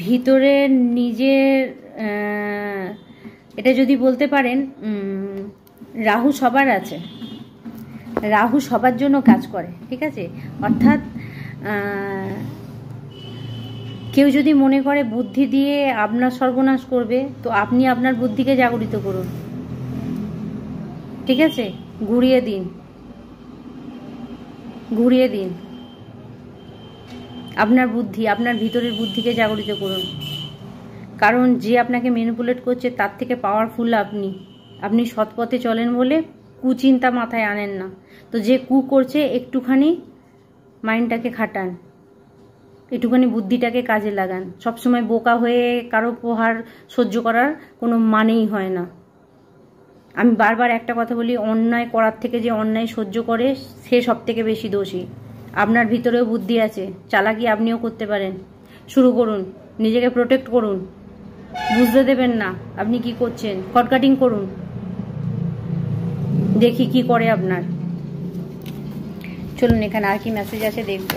ভিতরের নিজের, এটা যদি বলতে পারেন, রাহু সবার আছে, রাহু সবার জন্য কাজ করে, ঠিক আছে। অর্থাৎ কেউ যদি মনে করে বুদ্ধি দিয়ে আপনার সর্বনাশ করবে, তো আপনি আপনার বুদ্ধিকে জাগরিত করুন, ঠিক আছে, ঘুরিয়ে দিন, ঘুরিয়ে দিন আপনার বুদ্ধি, আপনার ভিতরের বুদ্ধিকে জাগরিত করুন। কারণ যে আপনাকে ম্যানিপুলেট করছে তার থেকে পাওয়ারফুল আপনি। আপনি সৎ পথে চলেন বলে কুচিন্তা মাথায় আনেন না। তো যে কু করছে, একটুখানি মাইন্ডটাকে খাটান, একটুখানি বুদ্ধিটাকে কাজে লাগান। সবসময় বোকা হয়ে কারো প্রহার সহ্য করার কোনো মানেই হয় না। আমি বারবার একটা কথা বলি, অন্যায় করার থেকে যে অন্যায় সহ্য করে সে সব থেকে বেশি দোষী। আপনার ভিতরেও বুদ্ধি আছে, চালাকি আপনিও করতে পারেন। শুরু করুন, নিজেকে প্রোটেক্ট করুন, বুঝতে দেবেন না আপনি কি করছেন, কটকাটিং করুন, দেখি কি করে আপনার। চলুন এখানে আর কি মেসেজ আছে দেখব।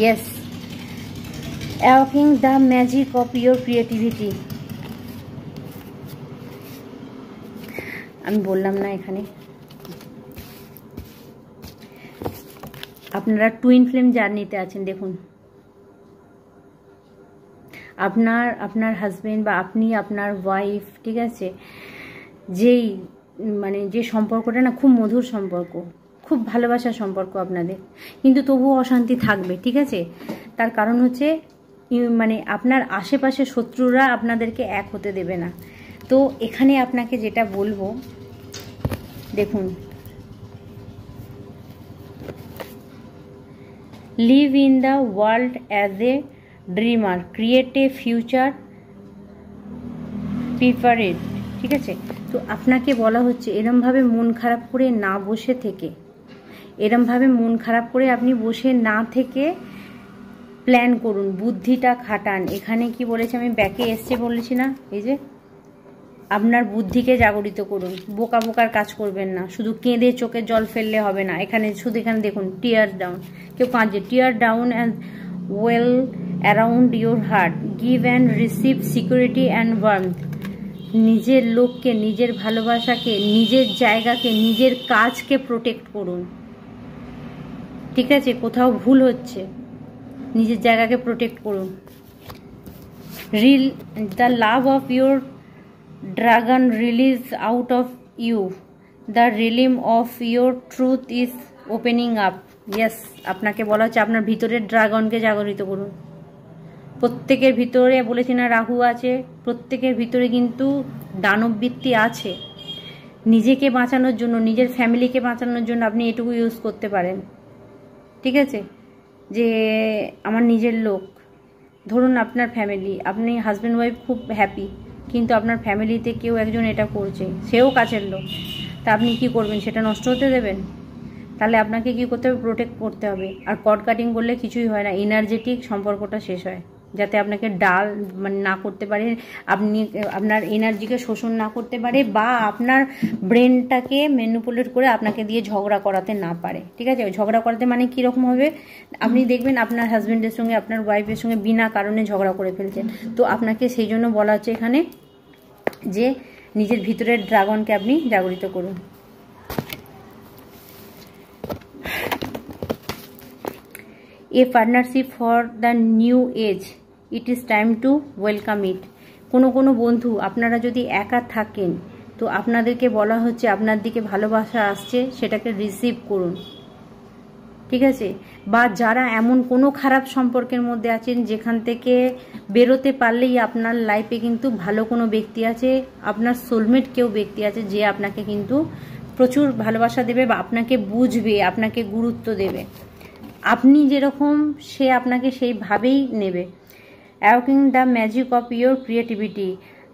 Yes, awakening the magic of your creativity. আমি বললাম না এখানে আপনারা টুইন ফ্লেম জার্নিতে আছেন। দেখুন আপনার হাজবেন্ড বা আপনি আপনার ওয়াইফ, ঠিক আছে, যেই মানে যে সম্পর্কটা না খুব মধুর সম্পর্ক, খুব ভালোবাসার সম্পর্ক আপনাদের, কিন্তু তবুও অশান্তি থাকবে, ঠিক আছে। তার কারণ হচ্ছে মানে আপনার আশেপাশে শত্রুরা আপনাদেরকে এক হতে দেবে না। তো এখানে আপনাকে যেটা বলবো, দেখুন, live in the world as a dreamer, create a future prepared, ঠিক আছে। তো আপনাকে বলা হচ্ছে এরমভাবে মন খারাপ করে না বসে থেকে, এরমভাবে মন খারাপ করে আপনি বসে না থেকে প্ল্যান করুন, বুদ্ধিটা খাটান। এখানে কি বলেছে, আমি ব্যাকে এসছে বলেছি না, এই যে আপনার বুদ্ধিকে জাগরিত করুন, বোকা বোকার কাজ করবেন না, শুধু কেঁদে চোখে জল ফেললে হবে না। এখানে শুধু এখানে দেখুন টিয়ার ডাউন, কেউ কাঁদছে, tear down and well around your heart, give and receive security and warmth. নিজের লোককে, নিজের ভালোবাসাকে, নিজের জায়গাকে, নিজের কাজকে প্রোটেক্ট করুন। ঠিক আছে, কোথাও ভুল হচ্ছে, নিজের জায়গাকে প্রোটেক্ট করুন। Reel the love of your dragon release out of you, the realm of your truth is opening up. Yes, আপনাকে বলা হচ্ছে আপনার ভিতরের ড্রাগনকে জাগরিত করুন। প্রত্যেকের ভিতরে, বলেছি না রাহু আছে, প্রত্যেকের ভিতরে কিন্তু দানববৃত্তি আছে। নিজেকে বাঁচানোর জন্য, নিজের ফ্যামিলিকে বাঁচানোর জন্য আপনি এটুকু ইউজ করতে পারেন। ঠিক আছে, যে আমার নিজের লোক, ধরুন আপনার ফ্যামিলি, আপনি হাজব্যান্ড ওয়াইফ খুব হ্যাপি, কিন্তু আপনার ফ্যামিলিতে কেউ একজন এটা করছে, সেও কাছের লোক, তা আপনি কি করবেন? সেটা নষ্ট হতে দেবেন? তাহলে আপনাকে কি করতে হবে? প্রোটেক্ট করতে হবে। আর কর্ড কাটিং করলে কিছুই হয় না, এনার্জেটিক সম্পর্কটা শেষ হয়, যাতে আপনাকে ডাল মানে না করতে পারে, আপনি আপনার এনার্জিকে শোষণ না করতে পারে, বা আপনার ব্রেনটাকে ম্যানিপুলেট করে আপনাকে দিয়ে ঝগড়া করাতে না পারে। ঠিক আছে, ঝগড়া করাতে মানে কীরকম হবে, আপনি দেখবেন আপনার হাজব্যান্ডের সঙ্গে, আপনার ওয়াইফের সঙ্গে বিনা কারণে ঝগড়া করে ফেলছেন। তো আপনাকে সেই জন্য বলা হচ্ছে এখানে যে নিজের ভিতরের ড্রাগনকে আপনি জাগরিত করুন। A partnership for the new age, it is time to welcome it. কোনো বন্ধু আপনারা যদি একা থাকেন, তো আপনাদেরকে বলা হচ্ছে আপনার দিকে ভালোবাসা আসছে, সেটাকে রিসিভ করুন। ঠিক আছে, বা যারা এমন কোনো খারাপ সম্পর্কের মধ্যে আছেন যেখান থেকে বেরোতে পারলেই আপনার লাইফে কিন্তু ভালো কোনো ব্যক্তি আছে, আপনার সোলমেট কেউ ব্যক্তি আছে, যে আপনাকে কিন্তু প্রচুর ভালোবাসা দেবে, বা আপনাকে বুঝবে, আপনাকে গুরুত্ব দেবে। আপনি যেরকম, সে আপনাকে সেইভাবেই নেবে। Awakening the magic of your creativity.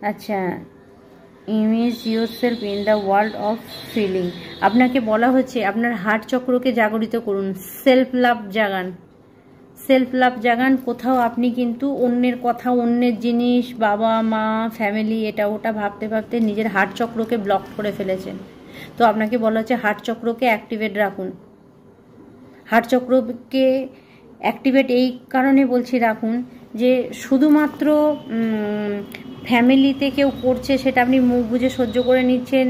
আচ্ছা, image yourself in the world of feeling. আপনাকে বলা হচ্ছে আপনার হার্ট চক্রকে জাগরিত করুন, সেলফ লাভ জাগান, সেলফ লাভ জাগান। কোথাও আপনি কিন্তু অন্যের কথা, অন্যের জিনিস, বাবা মা, ফ্যামিলি, এটা ওটা ভাবতে ভাবতে নিজের হার্ট চক্রকে ব্লক করে ফেলেছেন। তো আপনাকে বলা হচ্ছে হার্ট চক্রকে অ্যাক্টিভেট রাখুন। হার্ট চক্রকে অ্যাক্টিভেট এই কারণে বলছি রাখুন, যে শুধুমাত্র ফ্যামিলিতে কেউ করছে সেটা আপনি মুখ বুজে সহ্য করে নিচ্ছেন,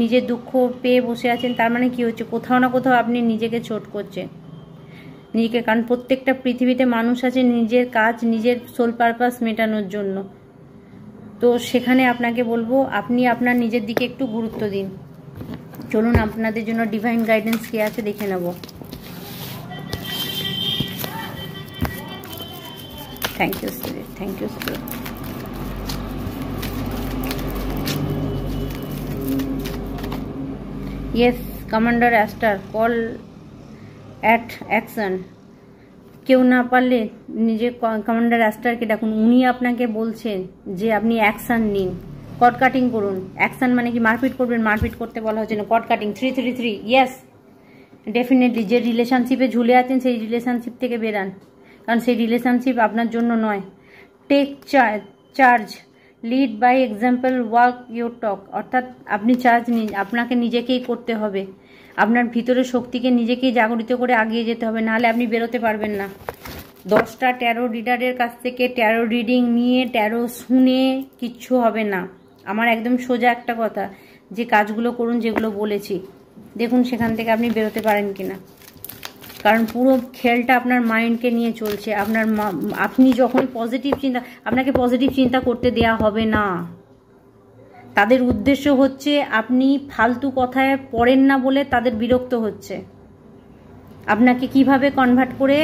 নিজের দুঃখ পেয়ে বসে আছেন, তার মানে কি হচ্ছে, কোথাও না কোথাও আপনি নিজেকে ছোট করছেন নিজেকে। কারণ প্রত্যেকটা পৃথিবীতে মানুষ আছে নিজের কাজ, নিজের সোল পারপাস মেটানোর জন্য। তো সেখানে আপনাকে বলবো আপনি আপনার নিজের দিকে একটু গুরুত্ব দিন। চলুন আপনাদের জন্য ডিভাইন গাইডেন্স কি আছে দেখে নেব। Thank you spirit, thank you spirit. Yes, commander Aster, call at action. কেউ না পারলে নিজে কমান্ডার অ্যাস্টারকে ডাকুন, উনি আপনাকে বলছেন যে আপনি অ্যাকশান নিন, কট কাটিং করুন। অ্যাকশান মানে কি মারপিট করবেন? মারপিট করতে বলা হচ্ছে না, কট কাটিং। 333, yes definitely. যে রিলেশনশিপে ঝুলে আছেন সেই রিলেশনশিপ থেকে বেরান, কারণ সেই রিলেশনশিপ আপনার জন্য নয়। Take charge, lead by example, work your talk. অর্থাৎ আপনি চার্জ নিন, আপনাকে নিজেকেই করতে হবে, আপনার ভিতরের শক্তিকে নিজেকেই জাগরিত করে আগিয়ে যেতে হবে, নাহলে আপনি বেরোতে পারবেন না। 10টা ট্যারো রিডারের কাছ থেকে ট্যারো রিডিং নিয়ে, ট্যারো শুনে কিচ্ছু হবে না। আমার একদম সোজা একটা কথা, যে কাজগুলো করুন যেগুলো বলেছি, দেখুন সেখান থেকে আপনি বেরোতে পারেন কিনা। কারণ পুরো খেলটা আপনার মাইন্ডকে নিয়ে চলছে। আপনি যখনই পজিটিভ চিন্তা, আপনাকে পজিটিভ চিন্তা করতে দেয়া হবে না। তাদের উদ্দেশ্য হচ্ছে আপনি ফালতু কথায় পড়েন না বলে তাদের বিরক্ত হচ্ছে। আপনাকে কিভাবে কনভার্ট করে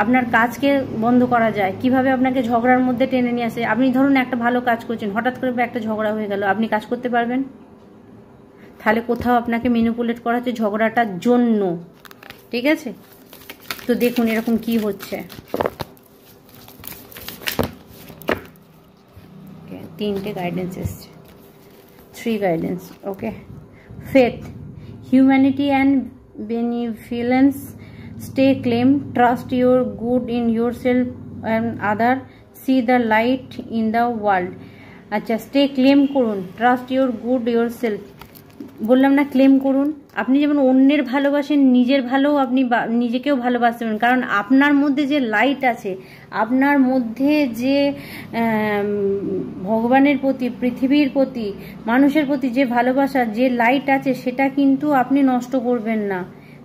আপনার কাজকে বন্ধ করা যায়, কিভাবে আপনাকে ঝগড়ার মধ্যে টেনে নিয়ে আসে। আপনি ধরুন একটা ভালো কাজ করছেন, হঠাৎ করে একটা ঝগড়া হয়ে গেল, আপনি কাজ করতে পারবেন? তাহলে কোথাও আপনাকে ম্যানিপুলেট করা হচ্ছে ঝগড়াটার জন্য। ঠিক আছে, তো দেখুন এরকম কি হচ্ছে। 3টে গাইডেন্স এসছে। 3 guidance. Okay, faith, humanity and benevolence, stay calm, trust your good in yourself and other, see the light in the world. আচ্ছা, স্টে ক্লেম করুন, trust your good yourself, বললাম না ক্লেম করুন। আপনি যেমন অন্যের ভালোবাসেন, নিজের ভালো আপনি নিজেকেও ভালোবাসবেন, কারণ আপনার মধ্যে যে লাইট আছে, আপনার মধ্যে যে ভগবানের প্রতি, পৃথিবীর প্রতি, মানুষের প্রতি যে ভালোবাসা, যে লাইট আছে, সেটা কিন্তু আপনি নষ্ট করবেন না,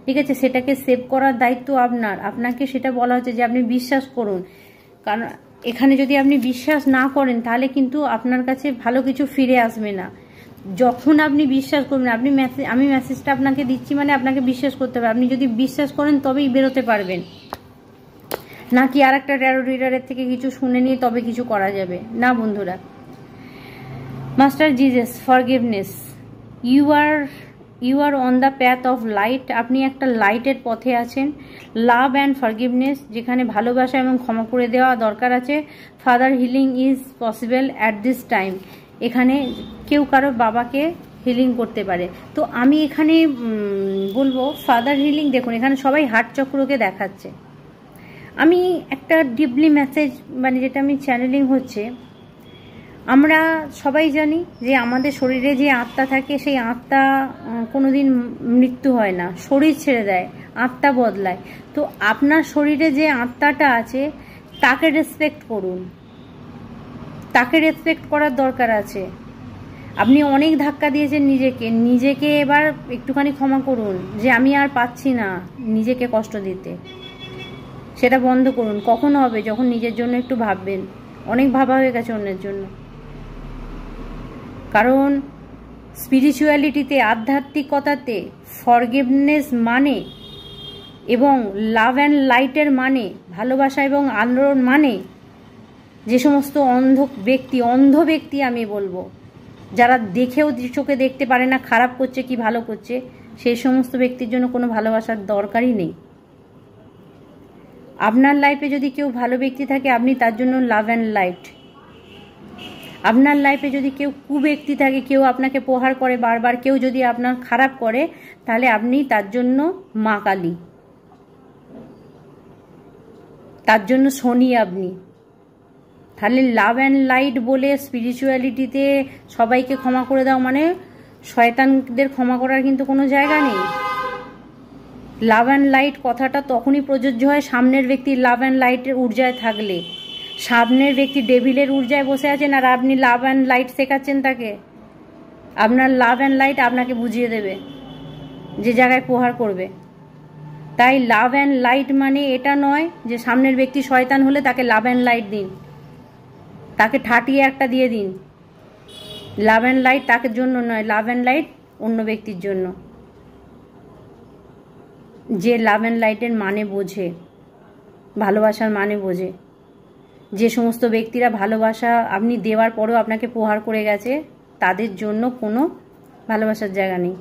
ঠিক আছে? সেটাকে সেভ করার দায়িত্ব আপনার। আপনাকে সেটা বলা হচ্ছে যে আপনি বিশ্বাস করুন, কারণ এখানে যদি আপনি বিশ্বাস না করেন তাহলে কিন্তু আপনার কাছে ভালো কিছু ফিরে আসবে না। যখন আপনি বিশ্বাস করবেন, আমি মেসেজটা আপনাকে দিচ্ছি মানে আপনাকে বিশ্বাস করতে হবে। আপনি যদি বিশ্বাস করেন তবেই বেরোতে পারবেন, নাকি আর একটা ট্যারো রিডারের থেকে কিছু শুনে নিয়ে তবে কিছু করা যাবে না বন্ধুরা। Master Jesus, forgiveness, you are on the path of light, আপনি একটা লাইটের পথে আছেন। লাভ অ্যান্ড ফরগিভনেস, যেখানে ভালোবাসা এবং ক্ষমা করে দেওয়া দরকার আছে। Father healing is possible at this time, এখানে কেউ কারো বাবাকে হিলিং করতে পারে। তো আমি এখানে বলবো ফাদার হিলিং, দেখুন এখানে সবাই হার্ট চক্রকে দেখাচ্ছে। আমি একটা ডিপলি মেসেজ, মানে যেটা আমি চ্যানেলিং হচ্ছে, আমরা সবাই জানি যে আমাদের শরীরে যে আত্মা থাকে, সেই আত্মা কোনোদিন মৃত্যু হয় না, শরীর ছেড়ে দেয়, আত্মা বদলায়। তো আপনার শরীরে যে আত্মাটা আছে তাকে রেসপেক্ট করুন, তাকে রেসপেক্ট করার দরকার আছে। আপনি অনেক ধাক্কা দিয়েছেন নিজেকে এবার একটুখানি ক্ষমা করুন, যে আমি আর পাচ্ছি না নিজেকে কষ্ট দিতে, সেটা বন্ধ করুন। কখন হবে? যখন নিজের জন্য একটু ভাববেন। অনেক ভাবা হয়ে গেছে অন্যের জন্য, কারণ স্পিরিচুয়ালিটিতে, আধ্যাত্মিকতাতে ফরগিভনেস মানে এবং লাভ অ্যান্ড লাইটের মানে, ভালোবাসা এবং আলোর মানে, যে সমস্ত অন্ধ ব্যক্তি আমি বলবো, যারা দেখেও চোখে দেখতে পারে না খারাপ করছে কি ভালো করছে, সেই সমস্ত ব্যক্তির জন্য কোনো ভালোবাসার দরকারই নেই। আপনার লাইফে যদি কেউ ভালো ব্যক্তি থাকে, আপনি তার জন্য লাভ অ্যান্ড লাইট। আপনার লাইফে যদি কেউ কুব্যক্তি থাকে, কেউ আপনাকে প্রহার করে বারবার, কেউ যদি আপনার খারাপ করে, তাহলে আপনি তার জন্য মা কালী, তার জন্য শনি আপনি। তাহলে লাভ অ্যান্ড লাইট বলে স্পিরিচুয়ালিটিতে সবাইকে ক্ষমা করে দাও মানে শয়তানদের ক্ষমা করার কিন্তু কোনো জায়গা নেই। লাভ অ্যান্ড লাইট কথাটা তখনই প্রযোজ্য হয় সামনের ব্যক্তি লাভ অ্যান্ড লাইটের ঊর্জায় থাকলে। সামনের ব্যক্তি ডেভিলের ঊর্জায় বসে আছেন আর আপনি লাভ অ্যান্ড লাইট শেখাচ্ছেন তাকে, আপনার লাভ অ্যান্ড লাইট আপনাকে বুঝিয়ে দেবে যে জায়গায় প্রহার করবে। তাই লাভ অ্যান্ড লাইট মানে এটা নয় যে সামনের ব্যক্তি শয়তান হলে তাকে লাভ অ্যান্ড লাইট দিন, তাকে ঠাটিয়ে একটা দিয়ে দিন। লাভ অ্যান্ড লাইট তাকে জন্য নয়, লাভ অ্যান্ড লাইট অন্য ব্যক্তির জন্য, যে লাভ অ্যান্ড লাইটের মানে বোঝে, ভালোবাসার মানে বোঝে। যে সমস্ত ব্যক্তিরা ভালোবাসা আপনি দেওয়ার পরেও আপনাকে প্রহার করে গেছে, তাদের জন্য কোনো ভালোবাসার জায়গা নেই।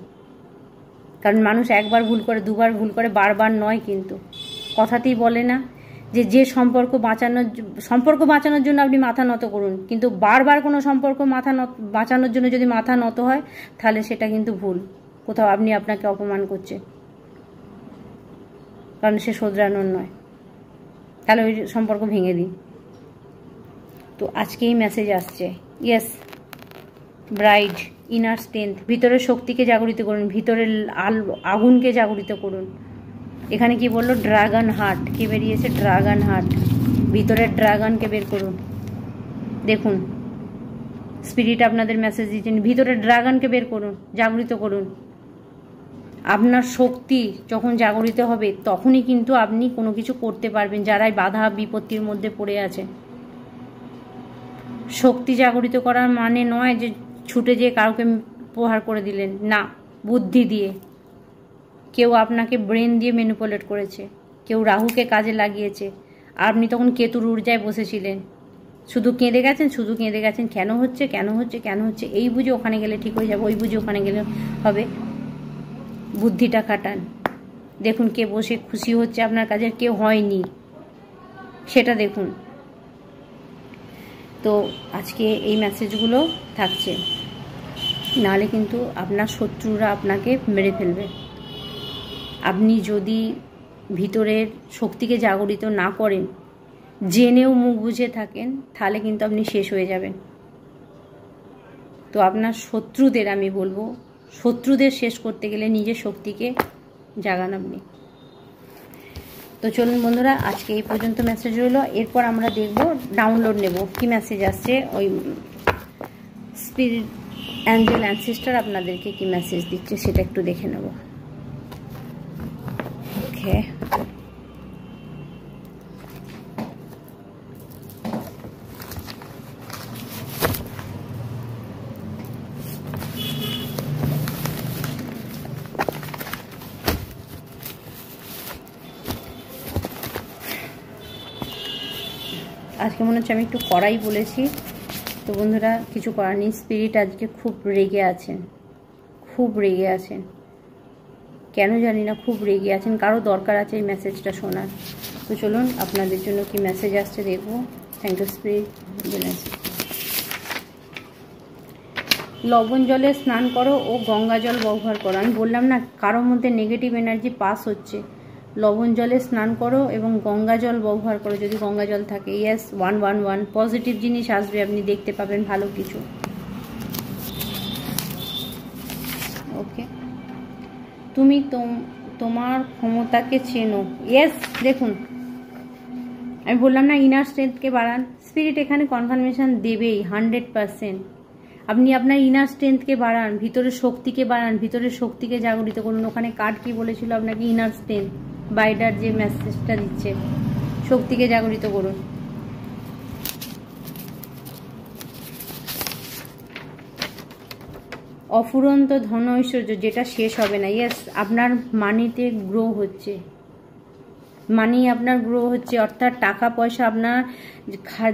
কারণ মানুষ একবার ভুল করে, দুবার ভুল করে, বারবার নয়। কিন্তু কথাতেই বলে না যে সম্পর্ক বাঁচানোর জন্য আপনি মাথা নত করুন, কিন্তু বারবার কোনো সম্পর্ক বাঁচানোর জন্য যদি মাথা নত হয়, তাহলে সেটা কিন্তু ভুল। কোথাও আপনি আপনাকে অপমান করছে, কারণ সে শোধরানোর নয়। তাহলে ওই সম্পর্ক ভেঙে দিন। তো আজকে এই মেসেজ আসছে, ইয়েস ব্রাইড, ইনার স্ট্রেংথ, ভিতরের শক্তিকে জাগরিত করুন, ভিতরের আগুনকে জাগরিত করুন। এখানে কি বললো? ড্রাগন হার্ট, কে বেরিয়েছে? ড্রাগন হার্ট, ভিতরের ড্রাগনকে বের করুন। দেখুন স্পিরিট আপনাদের মেসেজ দিচ্ছেন, ভিতরের ড্রাগনকে বের করুন, জাগরিত করুন। আপনার শক্তি যখন জাগরিত হবে তখনই কিন্তু আপনি কোনো কিছু করতে পারবেন, যারাই বাধা বিপত্তির মধ্যে পড়ে আছে। শক্তি জাগরিত করার মানে নয় যে ছুটে যেয়ে কাউকে প্রহার করে দিলেন, না, বুদ্ধি দিয়ে। কেউ আপনাকে ব্রেন দিয়ে ম্যানিপুলেট করেছে, কেউ রাহুকে কাজে লাগিয়েছে, আর আপনি তখন কেতুর ঊর্জায় বসেছিলেন, শুধু কেঁদে গেছেন, কেন হচ্ছে, এই বুঝে ওখানে গেলে ঠিক হয়ে যাবে, ওই বুঝে ওখানে গেলে হবে। বুদ্ধিটা খাটান, দেখুন কে বসে খুশি হচ্ছে আপনার কাজে, কেউ হয়নি, সেটা দেখুন। তো আজকে এই মেসেজগুলো থাকছে। নাহলে কিন্তু আপনার শত্রুরা আপনাকে মেরে ফেলবে। আপনি যদি ভিতরের শক্তিকে জাগরিত না করেন, জেনেও মুখ বুজে থাকেন, তাহলে কিন্তু আপনি শেষ হয়ে যাবেন। তো আপনার শত্রুদের আমি বলবো, শত্রুদের শেষ করতে গেলে নিজের শক্তিকে জাগান আপনি। তো চলুন বন্ধুরা, আজকে এই পর্যন্ত মেসেজ রইল। এরপর আমরা দেখব, ডাউনলোড নেব কি মেসেজ আসছে, ওই স্পিরিট অ্যাঞ্জেল অ্যানসেস্টার আপনাদেরকে কি মেসেজ দিচ্ছে সেটা একটু দেখে নেব। ওকে, আজকে মনে হচ্ছে আমি একটু কড়াই বলেছি। তো বন্ধুরা, কিছু করার নেই, স্পিরিট আজকে খুব রেগে আছেন, খুব রেগে আছেন, কেন জানি না, খুব রেগে আছেন। কারো দরকার আছে এই মেসেজটা শোনার। তো চলুন আপনাদের জন্য কি মেসেজ আসছে দেখবো। Thank you spirit. লবণ জলে স্নান করো ও গঙ্গা জল ব্যবহার করো। আমি বললাম না, কারোর মধ্যে নেগেটিভ এনার্জি পাস হচ্ছে, লবণ জলে স্নান করো এবং গঙ্গা জল ব্যবহার করো যদি গঙ্গা জল থাকে। ইয়েস, 111 পজিটিভ জিনিস আসবে, আপনি দেখতে পাবেন ভালো কিছু। ওকে, তুমি তোমার ক্ষমতাকে চেনো। ইয়েস, দেখুন আমি বললাম না, ইনার স্ট্রেংথকে বাড়ান। স্পিরিট এখানে কনফার্মেশন দেবেই 100%। আপনি আপনার ইনার স্ট্রেংথকে বাড়ান, ভিতরের শক্তিকে বাড়ান, ভিতরের শক্তিকে জাগরিত করুন। ওখানে কার্ড কি বলেছিল আপনাকে? Inner strength. বাইডার যে মেসেজটা দিচ্ছে, শক্তিকে জাগরিত করুন। অফুরন্ত ধন ঐশ্বর্য, যেটা শেষ হবে না। ইয়েস, আপনার মানিতে গ্রো হচ্ছে, মানি আপনার গ্রো হচ্ছে, অর্থাৎ টাকা পয়সা আপনার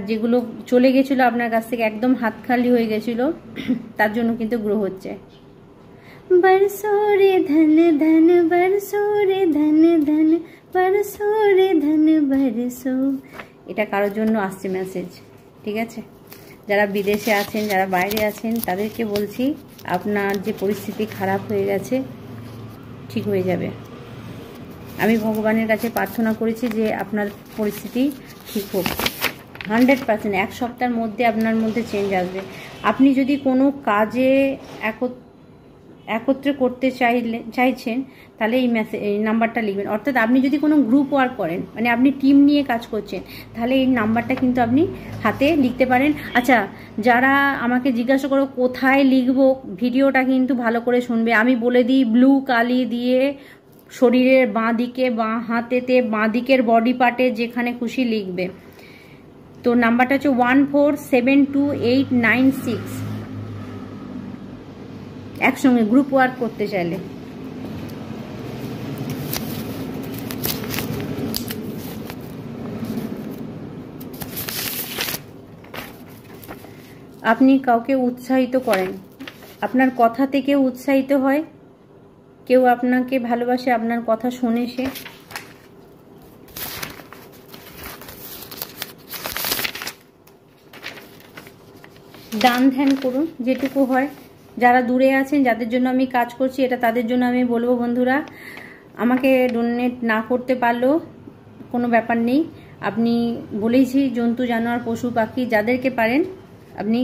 যেগুলো চলে গেছিলো আপনার কাছ থেকে, একদম হাত খালি হয়ে গেছিল, তার জন্য কিন্তু গ্রো হচ্ছে। বরসো রে ধন ধন বরসো রে ধন ধন বরসো রে ধন বরসো। এটা কারোর জন্য আসছে মেসেজ, ঠিক আছে? যারা বিদেশে আছেন, যারা বাইরে আছেন, তাদেরকে বলছি আপনার যে পরিস্থিতি খারাপ হয়ে গেছে ঠিক হয়ে যাবে। আমি ভগবানের কাছে প্রার্থনা করেছি যে আপনার পরিস্থিতি ঠিক হোক। 100% এক সপ্তাহের মধ্যে আপনার মধ্যে চেঞ্জ আসবে। আপনি যদি কোনো কাজে একত্রে করতে চাইছেন, তাহলে এই নাম্বারটা লিখবেন। অর্থাৎ আপনি যদি কোনো গ্রুপ ওয়ার্ক করেন, মানে আপনি টিম নিয়ে কাজ করছেন, তাহলে এই নাম্বারটা কিন্তু আপনি হাতে লিখতে পারেন। আচ্ছা, যারা আমাকে জিজ্ঞাসা করো কোথায় লিখবো, ভিডিওটা কিন্তু ভালো করে শুনবে। আমি বলে দিই, ব্লু কালি দিয়ে শরীরের বাঁ দিকে, বাঁ হাতেতে, বাঁ দিকের বডি পার্টে যেখানে খুশি লিখবে। তো নাম্বারটা হচ্ছে 14728996। একসঙ্গে গ্রুপ ওয়ার্ক করতে চাইলে। আপনি কাউকে উৎসাহিত করেন, আপনার কথা থেকে উৎসাহিত হয়, কেউ আপনাকে ভালোবাসে, আপনার কথা শোনে সে। দান ধ্যান করুন যেটুকু হয়। যারা দূরে আছেন, যাদের জন্য আমি কাজ করছি, এটা তাদের জন্য আমি বলবো বন্ধুরা, আমাকে ডোনেট না করতে পারলেও কোনো ব্যাপার নেই। আপনি বলেইছি, জন্তু জানোয়ার পশু পাখি যাদেরকে পারেন আপনি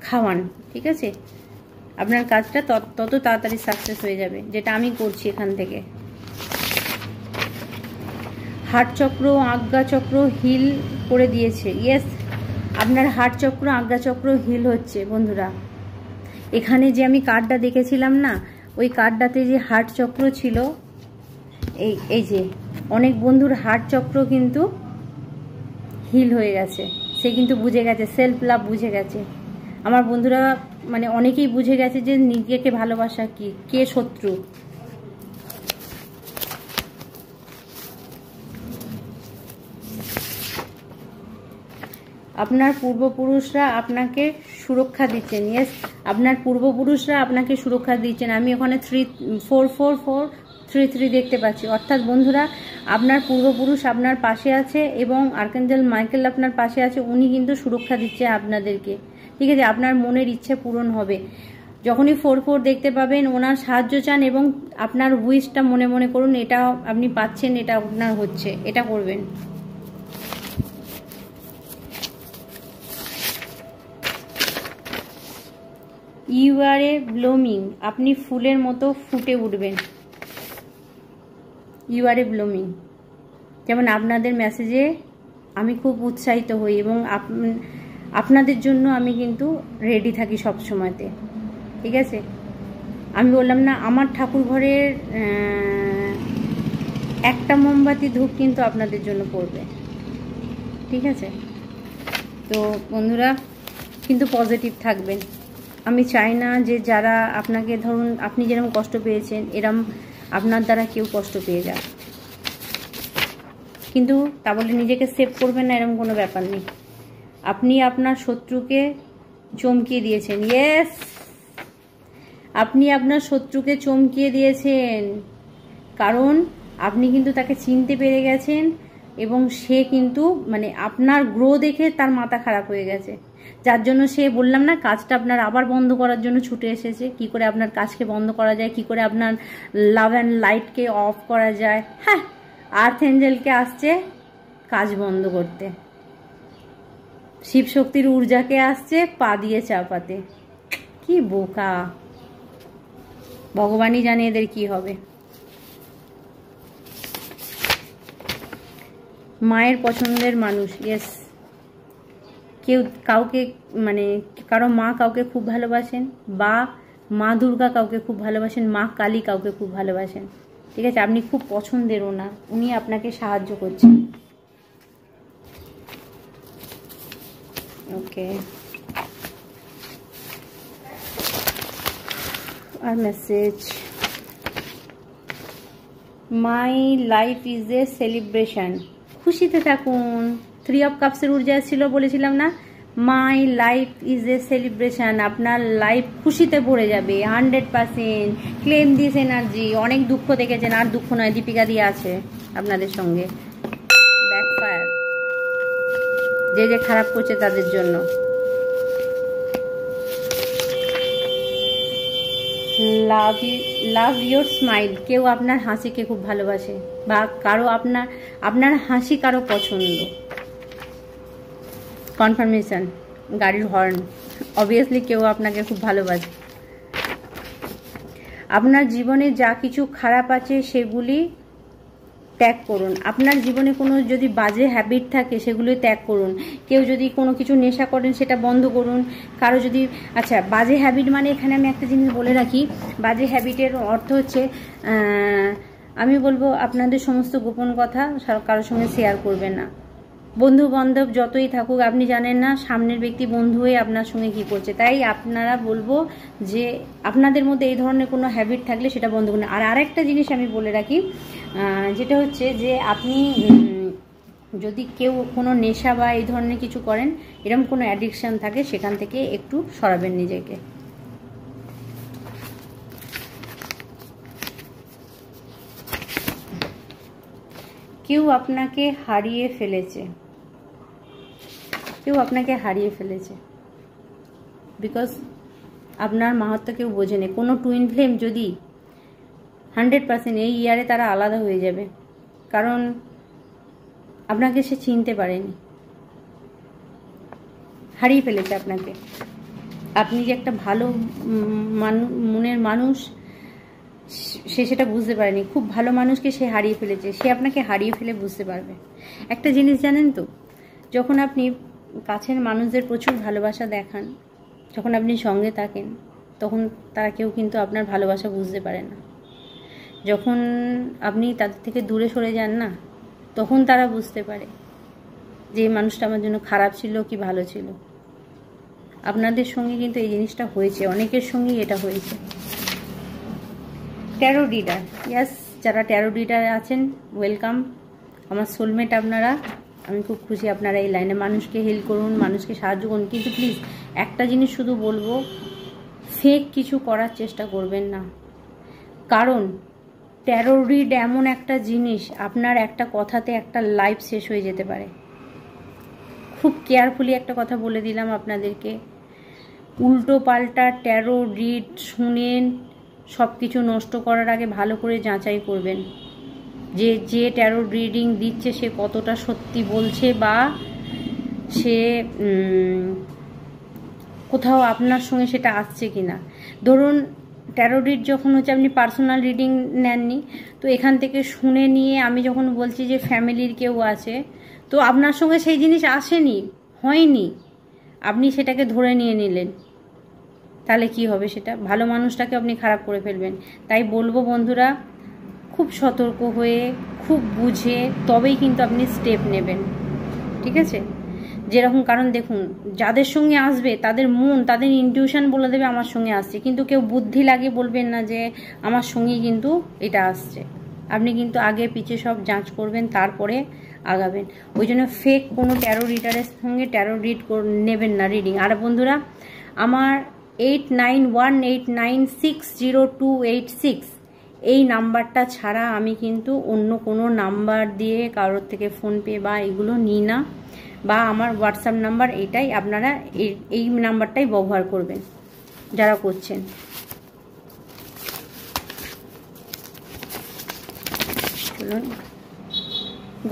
খাওয়ান, ঠিক আছে? আপনার কাজটা তত তাড়াতাড়ি সাকসেস হয়ে যাবে, যেটা আমি করছি এখান থেকে। হার্ট চক্র, আজ্ঞা চক্র হিল করে দিয়েছে। ইয়েস, আপনার হার্ট চক্র, আজ্ঞা চক্র হিল হচ্ছে বন্ধুরা। এখানে যে আমি কার্ডটা দেখেছিলাম না, ওই কার্ডটাতে যে হার্ট চক্র ছিল, এই যে অনেক বন্ধুর হার্ট চক্র কিন্তু হিল হয়ে গেছে। সে কিন্তু বুঝে গেছে, সেলফ লাভ বুঝে গেছে। আমার বন্ধুরা মানে অনেকেই বুঝে গেছে যে নিজেকে ভালোবাসা কি, কে শত্রু। আপনার পূর্বপুরুষরা আপনাকে সুরক্ষা দিচ্ছেন। ইয়েস, আপনার পূর্বপুরুষরা আপনাকে সুরক্ষা দিচ্ছেন। আমি ওখানে 344333 দেখতে পাচ্ছি। অর্থাৎ বন্ধুরা, আপনার পূর্বপুরুষ আপনার পাশে আছে এবং আর্কাঞ্জেল মাইকেল আপনার পাশে আছে। উনি কিন্তু সুরক্ষা দিচ্ছে আপনাদেরকে, ঠিক আছে? আপনার মনের ইচ্ছে পূরণ হবে। যখনই 4 দেখতে পাবেন ওনার সাহায্য চান এবং আপনার উইশটা মনে মনে করুন, এটা আপনি পাচ্ছেন, এটা আপনার হচ্ছে, এটা করবেন। ইউ আর এ ব্লুমিং, আপনি ফুলের মতো ফুটে উঠবেন। ইউ আর এ ব্লুমিং, যেমন আপনাদের মেসেজে আমি খুব উৎসাহিত হই এবং আপনাদের জন্য আমি কিন্তু রেডি থাকি সব সময়তে, ঠিক আছে। আমি বললাম না, আমার ঠাকুর ঘরের একটা মোমবাতি ধূপ কিন্তু আপনাদের জন্য পড়বে, ঠিক আছে। তো বন্ধুরা কিন্তু পজিটিভ থাকবেন। আমি চাই না যে যারা আপনাকে, ধরুন আপনি যেরকম কষ্ট পেয়েছেন এরম আপনার দ্বারা কেউ কষ্ট পেয়ে যায়, কিন্তু তা বলে নিজেকে সেভ করবেন না, এরকম কোনো ব্যাপার নেই। আপনি আপনার শত্রুকে চমকিয়ে দিয়েছেন, ইয়েস, আপনি আপনার শত্রুকে চমকিয়ে দিয়েছেন, কারণ আপনি কিন্তু তাকে চিনতে পেরে গেছেন এবং সে কিন্তু মানে আপনার গ্রো দেখে তার মাথা খারাপ হয়ে গেছে, যার জন্য সে, বললাম না, কাজটা আপনার আবার বন্ধ করার জন্য ছুটে এসেছে। কি করে আপনার কাজকে বন্ধ করা যায়, কি করে আপনার লাভ অ্যান্ড লাইটকে অফ করা যায়। হ্যাঁ, আর্থ এঞ্জেলকে আসছে কাজ বন্ধ করতে, শিব শক্তির ঊর্জাকে আসছে পা দিয়ে চাপাতে। কি বোকা, ভগবানই জানে এদের কি হবে। মায়ের পছন্দের মানুষ, ইয়েস, কেউ কাউকে মানে কারো মা কাউকে খুব ভালোবাসেন, বা মা দুর্গা কাউকে খুব ভালোবাসেন, মা কালী কাউকে খুব ভালোবাসেন, ঠিক আছে। আপনি খুব পছন্দের ওনার, উনি আপনাকে সাহায্য করছেন। ওকে, আর message, my life is a celebration, খুশিতে থাকুন। 3 অফ কাপসের ঊর্জা ছিল, বলেছিলাম না, my life is a celebration, আপনার লাইফ খুশিতে ভরে যাবে 100%। ক্লেম দিস এনার্জি, অনেক দুঃখ দেখেছেন, আর দুঃখ নয়, দীপিকা দিয়ে আছে আপনাদের সঙ্গে, ব্যাকফায়ার, যে যে খারাপ করছে তাদের জন্য। লাভ ইয়োর স্মাইল, কেউ আপনার হাসিকে খুব ভালোবাসে, বা কারো আপনার হাসি কারো পছন্দ। কনফার্মেশন, গাড়ির হর্ন, অবভিয়াসলি কেউ আপনাকে খুব ভালোবাসে। আপনার জীবনে যা কিছু খারাপ আছে সেগুলি ত্যাগ করুন। আপনার জীবনে কোনো যদি বাজে হ্যাবিট থাকে সেগুলি ত্যাগ করুন। কেউ যদি কোনো কিছু নেশা করেন সেটা বন্ধ করুন। কারো যদি, আচ্ছা, বাজে হ্যাবিট মানে এখানে আমি একটা জিনিস বলে রাখি, বাজে হ্যাবিটের অর্থ হচ্ছে, আমি বলবো আপনাদের সমস্ত গোপন কথা কারোর সঙ্গে শেয়ার করবেন না। বন্ধু বান্ধব যতই থাকুক, আপনি জানেন না সামনের ব্যক্তি বন্ধু হয়ে আপনার সঙ্গে কি করছে, তাই আপনারা বলবো যে আপনাদের মধ্যে এই ধরনের কোনো হ্যাবিট থাকলে সেটা বন্ধ করুন। আর আরেকটা জিনিস আমি বলে রাখি, যেটা হচ্ছে যে আপনি যদি কেউ কোনো নেশা বা এই ধরনের কিছু করেন, এরকম কোনো অ্যাডিকশান থাকে, সেখান থেকে একটু সরাবেন নিজেকে। কেউ আপনাকে হারিয়ে ফেলেছে, কেউ আপনাকে হারিয়ে ফেলেছে, বিকজ আপনার মাহাত্ম কেউ বোঝেনি। কোনো টুইন ফ্লেম যদি 100% এই ইয়ারে তারা আলাদা হয়ে যাবে, কারণ আপনাকে সে চিনতে পারেনি, হারিয়ে ফেলেছে আপনাকে। আপনি যে একটা ভালো মনের মানুষ, সে সেটা বুঝতে পারেনি। খুব ভালো মানুষকে সে হারিয়ে ফেলেছে, সে আপনাকে হারিয়ে ফেলে বুঝতে পারবে। একটা জিনিস জানেন তো, যখন আপনি কাছের মানুষদের প্রচুর ভালোবাসা দেখান, যখন আপনি সঙ্গে থাকেন, তখন তারা কেউ কিন্তু আপনার ভালোবাসা বুঝতে পারে না। যখন আপনি তাদের থেকে দূরে সরে যান না, তখন তারা বুঝতে পারে যে এই মানুষটা আমার জন্য খারাপ ছিল কি ভালো ছিল। আপনাদের সঙ্গে কিন্তু এই জিনিসটা হয়েছে, অনেকের সঙ্গেই এটা হয়েছে। ট্যারো রিডার, ইয়াস, যারা ট্যারো রিডার আছেন, ওয়েলকাম, আমার সোলমেট আপনারা। আমি খুব খুশি আপনারা এই লাইনে মানুষকে হেল্প করুন, মানুষকে সাহায্য করুন, কিন্তু প্লিজ একটা জিনিস শুধু বলবো, ফেক কিছু করার চেষ্টা করবেন না। কারণ ট্যারো রিড এমন একটা জিনিস, আপনার একটা কথাতে একটা লাইফ শেষ হয়ে যেতে পারে। খুব কেয়ারফুলি একটা কথা বলে দিলাম আপনাদেরকে, উল্টো পাল্টা ট্যারো রিড শুনেন, সব কিছু নষ্ট করার আগে ভালো করে যাচাই করবেন যে ট্যারো রিডিং দিচ্ছে সে কতটা সত্যি বলছে, বা সে কোথাও আপনার সঙ্গে সেটা আসছে কি না। ধরুন ট্যারো রিড যখন হচ্ছে আপনি পার্সোনাল রিডিং নেননি, তো এখান থেকে শুনে নিয়ে আমি যখন বলছি যে ফ্যামিলির কেউ আছে, তো আপনার সঙ্গে সেই জিনিস আসেনি, হয়নি, আপনি সেটাকে ধরে নিয়ে নিলেন, তাহলে কি হবে? সেটা ভালো মানুষটাকে আপনি খারাপ করে ফেলবেন। তাই বলবো বন্ধুরা, খুব সতর্ক হয়ে খুব বুঝে তবেই কিন্তু আপনি স্টেপ নেবেন, ঠিক আছে? যেরকম, কারণ দেখুন যাদের সঙ্গে আসবে তাদের মন, তাদের ইনটিউশন বলে দেবে আমার সঙ্গে আসছে, কিন্তু কেউ বুদ্ধি লাগিয়ে বলবেন না যে আমার সঙ্গেই কিন্তু এটা আসছে। আপনি কিন্তু আগে পিছে সব যাঞ্চ করবেন, তারপরে আগাবেন। ওই জন্য ফেক কোনো ট্যারো রিডারের সঙ্গে ট্যারো রিড নেবেন না রিডিং। আর বন্ধুরা, আমার 8918960286 এই নাম্বারটা ছাড়া আমি কিন্তু অন্য কোনো নাম্বার দিয়ে কারোর থেকে ফোনপে বা এগুলো নিই না, বা আমার হোয়াটসঅ্যাপ নাম্বার এটাই, আপনারা এই নাম্বারটাই ব্যবহার করবেন যারা করছেন।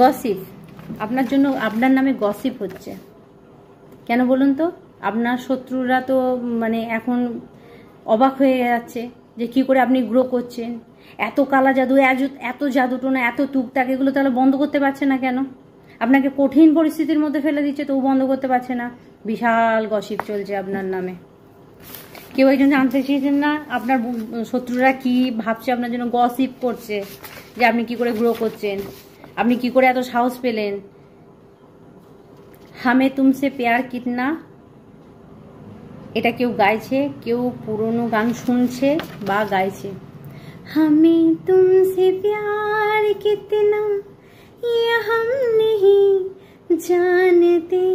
গসিপ আপনার জন্য, আপনার নামে গসিপ হচ্ছে কেন বলুন তো? আপনার শত্রুরা তো মানে এখন অবাক হয়ে যাচ্ছে যে কি করে আপনি গ্রো করছেন, এত কালা জাদু, এত জাদুটোনা, এত টুকটাক, এগুলো তাহলে বন্ধ করতে পারছে না কেন? আপনাকে কঠিন পরিস্থিতির মধ্যে ফেলে দিচ্ছে, তবু বন্ধ করতে পারছে না। বিশাল গসিপ চলছে আপনার নামে। কেউ একজন জানতে চেয়েছেন না আপনার শত্রুরা কি ভাবছে আপনার জন্য? গসিপ করছে যে আপনি কি করে গ্রো করছেন, আপনি কি করে এত সাহস পেলেন। হামে তুমসে প্যার কিতনা, এটা কেউ গাইছে, কেউ পুরনো গান শুনছে বা গাইছে। হামে তুমসে প্যার কিতনা ये हम नहीं जानते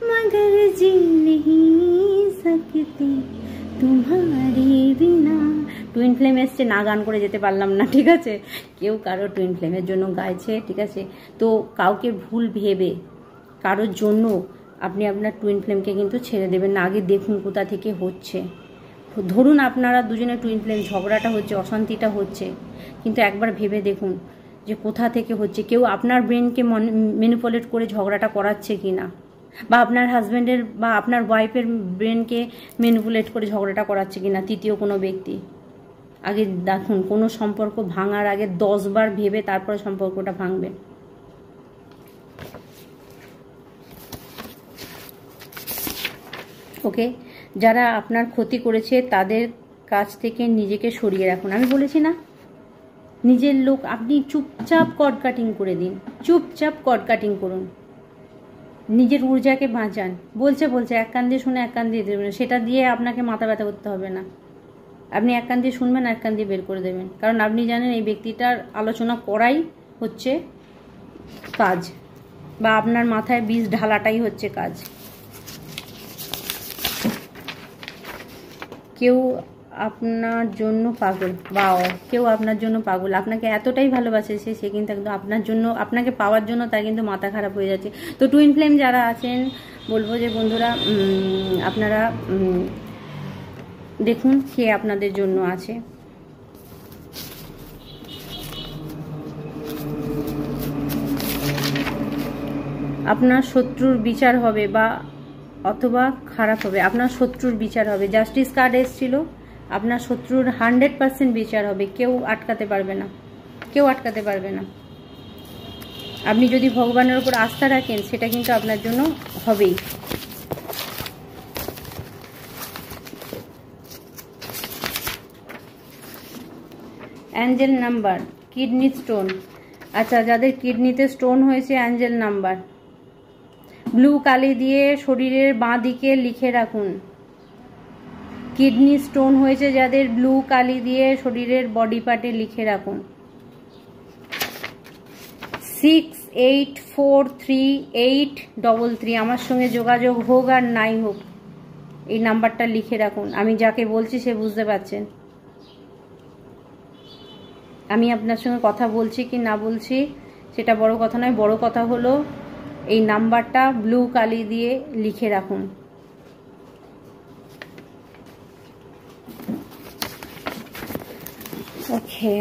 मगर जी नहीं सकते तुम्हारे बिना। টুইন ফ্লেম এসছে, না গান করে যেতে পারলাম না, ঠিক আছে? কেউ কারো টুইন ফ্লেমের জন্য গাইছে, ঠিক আছে? তো কাউকে ভুল ভেবে কারোর জন্য আপনি আপনার টুইন ফ্লেমকে কিন্তু ছেড়ে দেবেন না। আগে দেখুন কোথা থেকে হচ্ছে। ধরুন আপনারা দুজনে টুইন ফ্লেম, ঝগড়াটা হচ্ছে, অশান্তিটা হচ্ছে, কিন্তু একবার ভেবে দেখুন যে কোথা থেকে হচ্ছে। কেউ আপনার ব্রেনকে ম্যানিপুলেট করে ঝগড়াটা করাচ্ছে কি না, বা আপনার হাজব্যান্ডের বা আপনার ওয়াইফের ব্রেনকে ম্যানিপুলেট করে ঝগড়াটা করাচ্ছে কি না তৃতীয় কোনো ব্যক্তি। আগে দেখুন, কোনো সম্পর্ক ভাঙার আগে 10 বার ভেবে তারপরে সম্পর্কটা ভাঙবেন। ওকে, যারা আপনার ক্ষতি করেছে তাদের কাছ থেকে নিজেকে সরিয়ে রাখুন। আমি বলেছি না, নিজের লোক, আপনি চুপচাপ কর্ড কাটিং করে দিন, চুপচাপ কর্ড কাটিং করুন, নিজের ঊর্জাকে বাঁচান। বলছে এক কান দিয়ে শুনে এক কান দিয়ে দেবেন, সেটা দিয়ে আপনাকে মাথা ব্যথা করতে হবে না। আপনি এক কান দিয়ে শুনবেন, এক কান দিয়ে বের করে দেবেন, কারণ আপনি জানেন এই ব্যক্তিটার আলোচনা করাই হচ্ছে কাজ, বা আপনার মাথায় বীজ ঢালাটাই হচ্ছে কাজ। কেউ আপনার জন্য পাগল, বাও, কেউ আপনার জন্য পাগল, আপনাকে এতটাই ভালোবাসে সে কিন্তু একদম আপনার জন্য, আপনাকে পাওয়ার জন্য তার কিন্তু মাথা খারাপ হয়ে যাচ্ছে। তো টুইন ফ্লেম যারা আছেন, বলবো যে বন্ধুরা, আপনারা দেখুন কে আপনাদের জন্য আছে। আপনার শত্রুর বিচার হবে, বা অথবা খারাপ হবে, আপনার শত্রুর বিচার হবে। জাস্টিস কার্ড এসেছিল, আপনার শত্রুর 100% বিচার হবে, কেউ আটকাতে পারবে না, কেউ আটকাতে পারবে না। আপনি যদি ভগবানের উপর আস্থা রাখেন, সেটা কিন্তু আপনার জন্য হবেই। Angel number, kidney stone. আচ্ছা, যাদের কিডনিতে স্টোন হয়েছে, অ্যাঞ্জেল নাম্বার ব্লু কালি দিয়ে শরীরের বাঁ দিকে লিখে রাখুন। কিডনি স্টোন হয়েছে যাদের, ব্লু কালি দিয়ে শরীরের বডি পার্টে লিখে রাখুন। 68438333। আমার সঙ্গে যোগাযোগ হোক আর নাই হোক, এই নাম্বারটা লিখে রাখুন। আমি যাকে বলছি সে বুঝতে পারছেন আমি আপনার সঙ্গে কথা বলছি কি না বলছি সেটা বড় কথা নয়। বড় কথা হলো এই নাম্বারটা ব্লু কালি দিয়ে লিখে রাখুন। ওকে,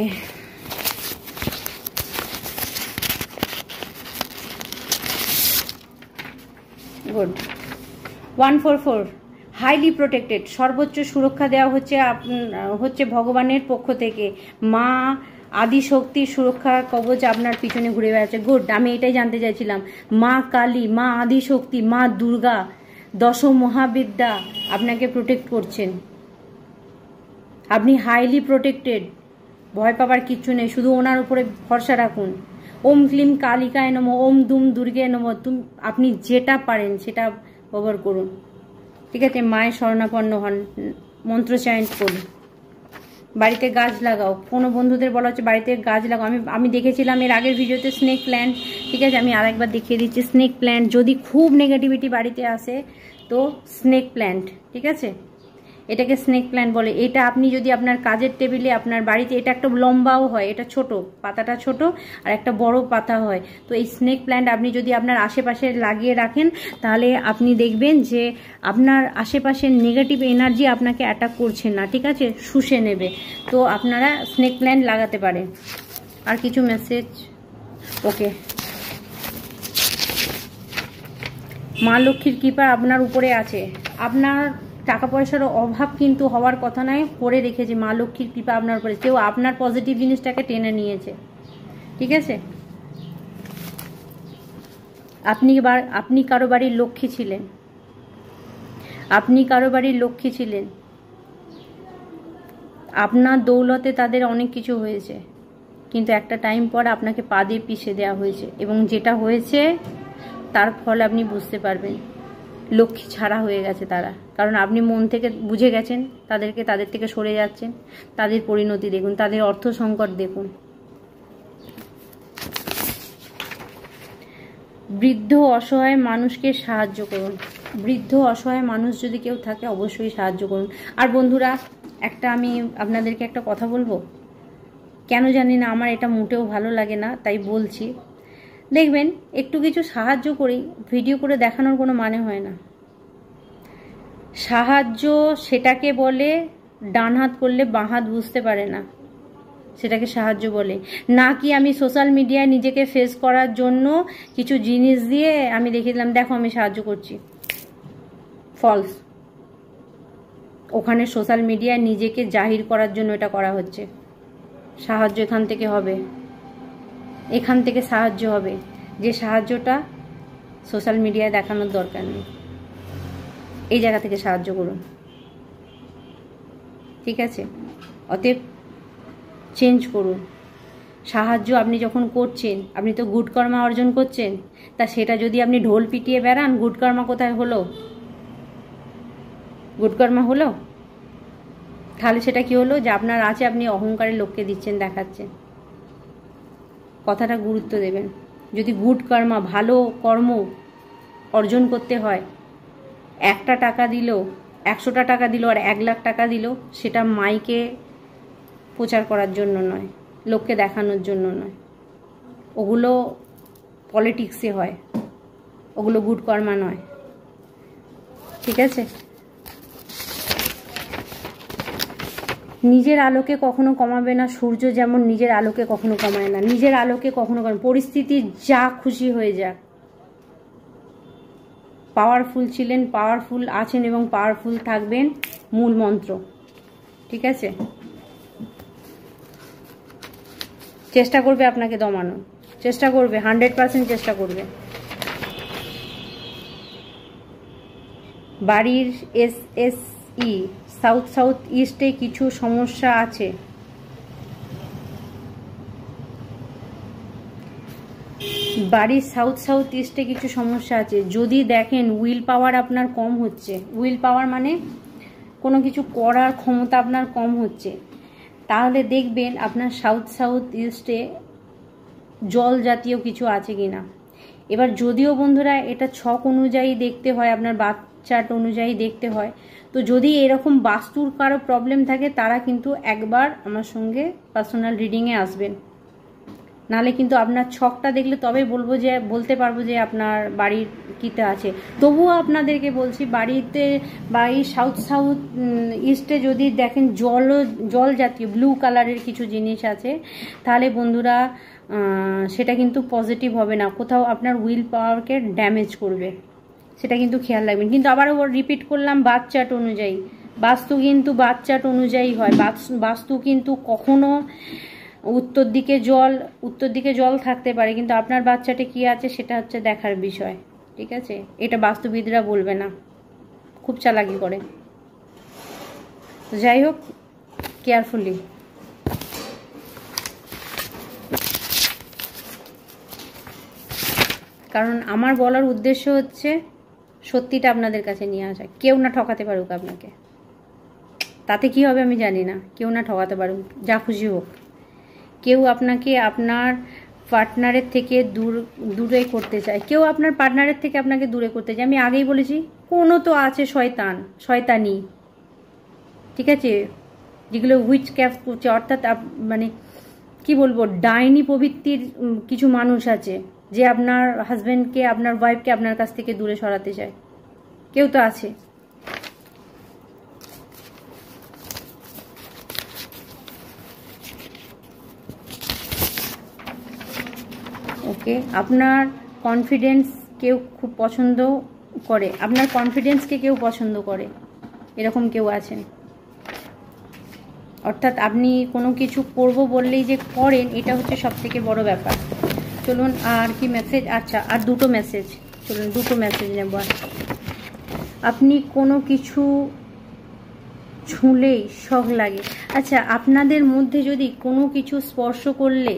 গুড। 144 হাইলি প্রোটেক্টেড, সর্বোচ্চ সুরক্ষা দেওয়া হচ্ছে ভগবানের পক্ষ থেকে। মা আদি শক্তির সুরক্ষা কবচ আপনার পিছনে ঘুরে বেড়াচ্ছে। গুড, আমি এটাই জানতে চাইছিলাম। মা কালী, মা আদি শক্তি, মা দুর্গা, দশ মহাবিদ্যা আপনাকে প্রোটেক্ট করছেন। আপনি হাইলি প্রোটেক্টেড, ভয় পাবার কিচ্ছু নেই, শুধু ওনার উপরে ভরসা রাখুন। ওম ক্লিম কালিকায় নম, ওম দুম দুর্গে নম, আপনি যেটা পারেন সেটা ব্যবহার করুন, ঠিক আছে? মায়ের শরণাপন্ন হন, মন্ত্র চায়ন করুন। বাড়িতে গাছ লাগাও, কোনো বন্ধুদের বলা হচ্ছে বাড়িতে গাছ লাগাও। আমি দেখেছিলাম এর আগের ভিডিওতে স্নেক প্ল্যান্ট, ঠিক আছে? আমি আরেকবার দেখিয়ে দিচ্ছি স্নেক প্ল্যান্ট। যদি খুব নেগেটিভিটি বাড়িতে আসে তো স্নেক প্ল্যান্ট, ঠিক আছে? এটাকে স্নেক প্ল্যান্ট বলে। এটা আপনি যদি আপনার কাজের টেবিলে, আপনার বাড়িতে, এটা একটা লম্বাও হয়, এটা ছোট, পাতাটা ছোট, আর একটা বড় পাতা হয়। তো এই স্নেক প্ল্যান্ট আপনি যদি আপনার আশেপাশে লাগিয়ে রাখেন, তাহলে আপনি দেখবেন যে আপনার আশেপাশের নেগেটিভ এনার্জি আপনাকে অ্যাটাক করছে না, ঠিক আছে? শুষে নেবে। তো আপনারা স্নেক প্ল্যান্ট লাগাতে পারেন। আর কিছু মেসেজ? ওকে, মা লক্ষ্মীর কৃপা আপনার উপরে আছে। আপনার টাকা পয়সার অভাব কিন্তু হওয়ার কথা নয়, করে রেখেছে মা লক্ষ্মীর কৃপা আপনার উপরে। কেউ আপনার পজিটিভ জিনিসটাকে টেনে নিয়েছে, ঠিক আছে? আপনি কারো বাড়ির লক্ষ্মী ছিলেন, আপনি কারো বাড়ির লক্ষ্মী ছিলেন। আপনার দৌলতে তাদের অনেক কিছু হয়েছে, কিন্তু একটা টাইম পর আপনাকে পা দিয়ে পিষে দেওয়া হয়েছে, এবং যেটা হয়েছে তার ফল আপনি বুঝতে পারবেন। লক্ষ্মী ছাড়া হয়ে গেছে তারা, কারণ আপনি মন থেকে বুঝে গেছেন তাদেরকে, তাদের থেকে সরে যাচ্ছেন। তাদের পরিণতি দেখুন, তাদের অর্থ সংকট দেখুন। বৃদ্ধ অসহায় মানুষকে সাহায্য করুন। বৃদ্ধ অসহায় মানুষ যদি কেউ থাকে অবশ্যই সাহায্য করুন। আর বন্ধুরা, আমি আপনাদেরকে একটা কথা বলবো, কেন জানি না আমার এটা মোটেও ভালো লাগে না, তাই বলছি। দেখবেন একটু কিছু সাহায্য করেই ভিডিও করে দেখানোর কোনো মানে হয় না। সাহায্য সেটাকে বলে, ডান হাত করলে বাঁ হাত বুঝতে পারে না, সেটাকে সাহায্য বলে না। কি আমি সোশ্যাল মিডিয়ায় নিজেকে ফেস করার জন্য কিছু জিনিস দিয়ে আমি দেখিয়ে দিলাম, দেখো আমি সাহায্য করছি, ফলস। ওখানে সোশ্যাল মিডিয়ায় নিজেকে জাহির করার জন্য এটা করা হচ্ছে। সাহায্য এখান থেকে হবে, এখান থেকে সাহায্য হবে, যে সাহায্যটা সোশ্যাল মিডিয়ায় দেখানোর দরকার নেই। এই জায়গা থেকে সাহায্য করুন, ঠিক আছে? অতএব চেঞ্জ করুন। সাহায্য আপনি যখন করছেন, আপনি তো গুড কর্মা অর্জন করছেন, তা সেটা যদি আপনি ঢোল পিটিয়ে বেড়ান, গুড কর্মা কোথায় হলো? গুড কর্মা হলো? তাহলে সেটা কি হলো? যে আপনার আছে, আপনি অহংকারের লোককে দিচ্ছেন, দেখাচ্ছেন। কথাটা গুরুত্ব দেবেন। যদি গুড কর্মা, ভালো কর্ম অর্জন করতে হয়, 1টা টাকা দিল, 100টা টাকা দিল, আর 1 লাখ টাকা দিল, সেটা মাইকে প্রচার করার জন্য নয়, লোককে দেখানোর জন্য নয়। ওগুলো পলিটিক্সে হয়, ওগুলো গুড কর্মা নয়, ঠিক আছে? নিজের আলোকে কখনো কমাবে না। সূর্য যেমন নিজের আলোকে কখনো কমায় না, নিজের আলোকে কখনো কমায়। পরিস্থিতি যা খুশি হয়ে যাক, পাওয়ারফুল ছিলেন, পাওয়ারফুল আছেন এবং পাওয়ারফুল থাকবেন, মূল মন্ত্র, ঠিক আছে? চেষ্টা করবে আপনাকে দমানো, চেষ্টা করবে, 100% চেষ্টা করবে। বাড়ির SSE সাউথ ইস্টে কিছু সমস্যা আছে। বাড়ির সাউথ ইস্টে কিছু সমস্যা আছে। যদি দেখেন উইল পাওয়ার আপনার কম হচ্ছে, উইল পাওয়ার মানে কোনো কিছু করার ক্ষমতা আপনার কম হচ্ছে, তাহলে দেখবেন আপনার সাউথ ইস্টে জল জাতীয় কিছু আছে কিনা। এবার যদিও বন্ধুরা এটা ছক অনুযায়ী দেখতে হয়, আপনার বাচ্চাট অনুযায়ী দেখতে হয়, তো যদি এরকম বাস্তুর কারো প্রবলেম থাকে, তারা কিন্তু একবার আমার সঙ্গে পার্সোনাল রিডিংয়ে আসবেন, নাহলে কিন্তু আপনার ছকটা দেখলে তবে বলতে পারবো যে আপনার বাড়ির কিতে আছে। তবুও আপনাদেরকে বলছি, বাড়ির সাউথ ইস্টে যদি দেখেন জল জাতীয় ব্লু কালারের কিছু জিনিস আছে, তাহলে বন্ধুরা সেটা কিন্তু পজিটিভ হবে না, কোথাও আপনার উইল পাওয়ারকে ড্যামেজ করবে, সেটা কিন্তু খেয়াল রাখবেন। কিন্তু আবারও রিপিট করলাম, বার্থ চার্ট অনুযায়ী, বাস্তু কিন্তু বার্থ চার্ট অনুযায়ী হয়। বাস্তু কিন্তু কখনো উত্তর দিকে জল থাকতে পারে, কিন্তু আপনার বাচ্চাটা কি আছে সেটা হচ্ছে দেখার বিষয়, ঠিক আছে? এটা বাস্তুবিদরা বলবে না, খুব চালাকি করে। যাই হোক, কেয়ারফুলি। কারণ আমার বলার উদ্দেশ্য হচ্ছে সত্যিটা আপনাদের কাছে নিয়ে আসা, কেউ না ঠকাতে পারুক আপনাকে, তাতে কি হবে আমি জানি না, কেউ না ঠকাতে পারুক, যা খুশি হোক। কেউ আপনাকে আপনার পার্টনারের থেকে দূরে করতে চায়, কেউ আপনার পার্টনারের থেকে আপনাকে দূরে করতে চায়। আমি আগেই বলেছি, কোনো তো আছে শয়তানি, ঠিক আছে, যেগুলো উইচ ক্যাফ করছে, অর্থাৎ মানে কি বলবো, ডাইনি প্রবৃত্তির কিছু মানুষ আছে যে আপনার হাজব্যান্ডকে, আপনার ওয়াইফকে আপনার কাছ থেকে দূরে সরাতে চায়, কেউ তো আছে। ওকে, আপনার কনফিডেন্স কেউ খুব পছন্দ করে, আপনার কনফিডেন্সকে কেউ পছন্দ করে, এরকম কেউ আছেন। অর্থাৎ আপনি কোনো কিছু করব বললেই যে করেন, এটা হচ্ছে সব থেকে বড় ব্যাপার। চলুন আর কি মেসেজ, আচ্ছা আর দুটো মেসেজ, চলুন দুটো মেসেজ নেব। আপনি কোনো কিছু ছুঁলেই শখ লাগে। আচ্ছা, আপনাদের মধ্যে যদি কোনো কিছু স্পর্শ করলে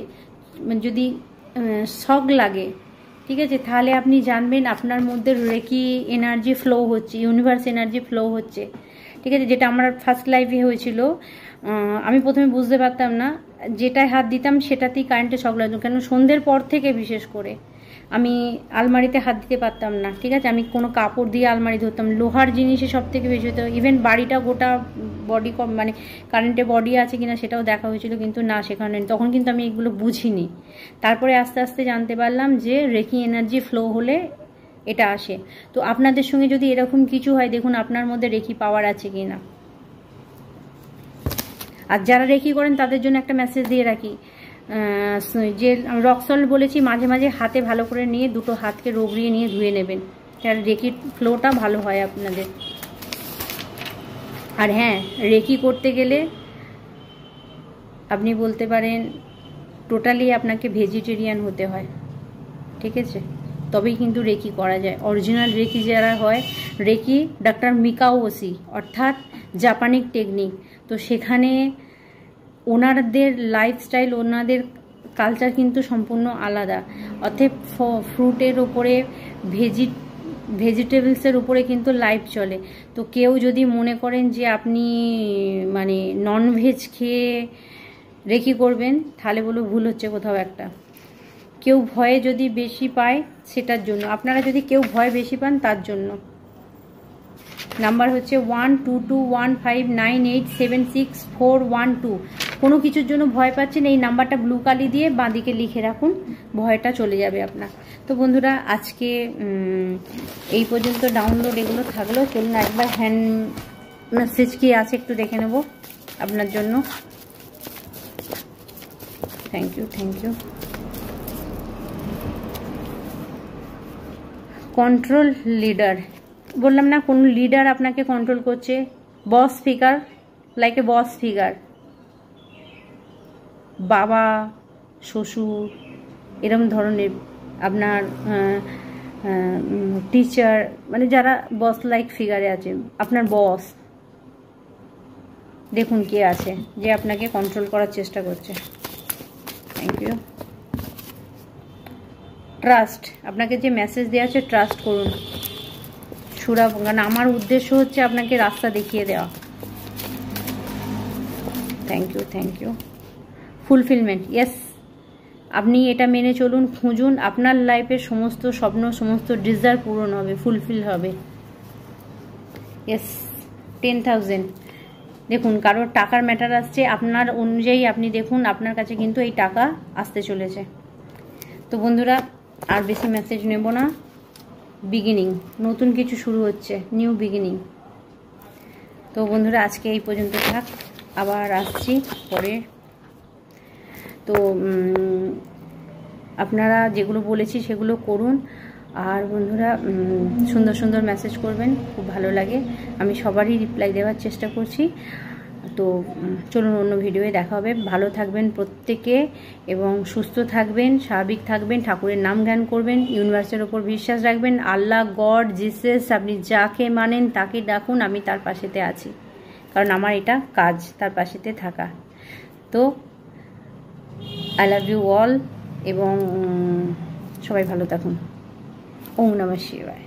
যদি শখ লাগে, ঠিক আছে, তাহলে আপনি জানবেন আপনার মধ্যে রেকি এনার্জি ফ্লো হচ্ছে, ইউনিভার্স এনার্জি ফ্লো হচ্ছে, ঠিক আছে। যেটা আমার ফার্স্ট লাইফে হয়েছিল, আমি প্রথমে বুঝতে পারতাম না, যেটায় হাত দিতাম সেটাতেই কারেন্টে শক লাগতো। কেন, সন্ধ্যের পর থেকে বিশেষ করে আমি আলমারিতে হাত দিতে পারতাম না, ঠিক আছে, আমি কোনো কাপড় দিয়ে আলমারি ধরতাম, লোহার জিনিসে সব থেকে বেশি হতো। ইভেন বাড়িটা গোটা বডি মানে কারেন্টে বডি আছে কিনা সেটাও দেখা হয়েছিল, কিন্তু না, সেখানে তখন কিন্তু আমি এগুলো বুঝিনি। তারপরে আস্তে আস্তে জানতে পারলাম যে রেকি এনার্জি ফ্লো হলে এটা আসে। তো আপনাদের সঙ্গে যদি এরকম কিছু হয়, দেখুন আপনার মধ্যে রেকি পাওয়ার আছে কিনা। আর যারা রেকি করেন তাদের জন্য একটা মেসেজ দিয়ে রাখি, যে রক সল্ট বলেছি, মাঝে মাঝে হাতে ভালো করে নিয়ে দুটো হাতকে রগড়িয়ে নিয়ে ধুয়ে নেবেন, তাহলে রেকির ফ্লোটা ভালো হয় আপনাদের। আর হ্যাঁ, রেকি করতে গেলে আপনি বলতে পারেন টোটালি আপনাকে ভেজিটেরিয়ান হতে হয়, ঠিক আছে, তবেই কিন্তু রেকি করা যায়। অরিজিনাল রেকি যারা হয়, রেকি ডাক্তার মিকাও ওসি, অর্থাৎ জাপানিক টেকনিক, তো সেখানে ওনাদের লাইফস্টাইল, ওনাদের কালচার কিন্তু সম্পূর্ণ আলাদা। অর্থাৎ ফ্রুটের ওপরে, ভেজিটেবলসের উপরে কিন্তু লাইফ চলে। তো কেউ যদি মনে করেন যে আপনি মানে ননভেজ খেয়ে রেকি করবেন, তাহলে বলো ভুল হচ্ছে কোথাও একটা। কেউ ভয়ে যদি বেশি পায় সেটার জন্য, আপনারা যদি কেউ ভয় বেশি পান তার জন্য। নাম্বার হচ্ছে 122159876412। কোনো কিছুর জন্য ভয় পাচ্ছেন, এই নাম্বারটা ব্লু কালি দিয়ে বাঁদিকে লিখে রাখুন, ভয়টা চলে যাবে আপনার। তো বন্ধুরা, আজকে এই পর্যন্ত ডাউনলোড এগুলো থাকলো। চলুন একবার হ্যান্ড মেসেজ কি আছে একটু দেখে নেব আপনার জন্য। Thank you. কন্ট্রোল লিডার, বললাম না, কোন লিডার আপনাকে কন্ট্রোল করছে, boss figure, like a boss figure, বাবা, শ্বশুর, এরম ধরনের আপনার টিচার, মানে যারা বস লাইক ফিগারে আছে, আপনার বস। দেখুন কে আছে যে আপনাকে কন্ট্রোল করার চেষ্টা করছে। Thank you. ট্রাস্ট, আপনাকে যে মেসেজ দেওয়া আছে ট্রাস্ট করুন। কারণ আমার উদ্দেশ্য হচ্ছে আপনাকে রাস্তা দেখিয়ে দেওয়া। Thank you. ফুলফিলমেন্ট, ইয়েস, আপনি এটা মেনে চলুন, খুঁজুন, আপনার লাইফের সমস্ত স্বপ্ন, সমস্ত ডিজায়ার পূরণ হবে, ফুলফিল হবে। ইয়েস, 10,000। দেখুন কারোর টাকার ম্যাটার আসছে, আপনার অনুযায়ী আপনি দেখুন আপনার কাছে কিন্তু এই টাকা আসতে চলেছে। তো বন্ধুরা আর বেশি মেসেজ নেব না। বিগিনিং, নতুন কিছু শুরু হচ্ছে, নিউ বিগিনিং। তো বন্ধুরা আজকে এই পর্যন্ত থাক, আবার আসছি পরে। তো আপনারা যেগুলো বলেছি সেগুলো করুন। আর বন্ধুরা সুন্দর সুন্দর মেসেজ করবেন, খুব ভালো লাগে, আমি সবারই রিপ্লাই দেওয়ার চেষ্টা করছি। তো চলুন অন্য ভিডিওয়ে দেখা হবে। ভালো থাকবেন প্রত্যেকে এবং সুস্থ থাকবেন, স্বাভাবিক থাকবেন, ঠাকুরের নাম জ্ঞান করবেন, ইউনিভার্সের ওপর বিশ্বাস রাখবেন। আল্লাহ, গড, জিসাস আপনি যাকে মানেন তাকে ডাকুন, আমি তার পাশেতে আছি, কারণ আমার এটা কাজ তার পাশেতে থাকা। তো আই লাভ ইউ অল এবং সবাই ভালো থাকুন। ওম নমঃ শিবায়।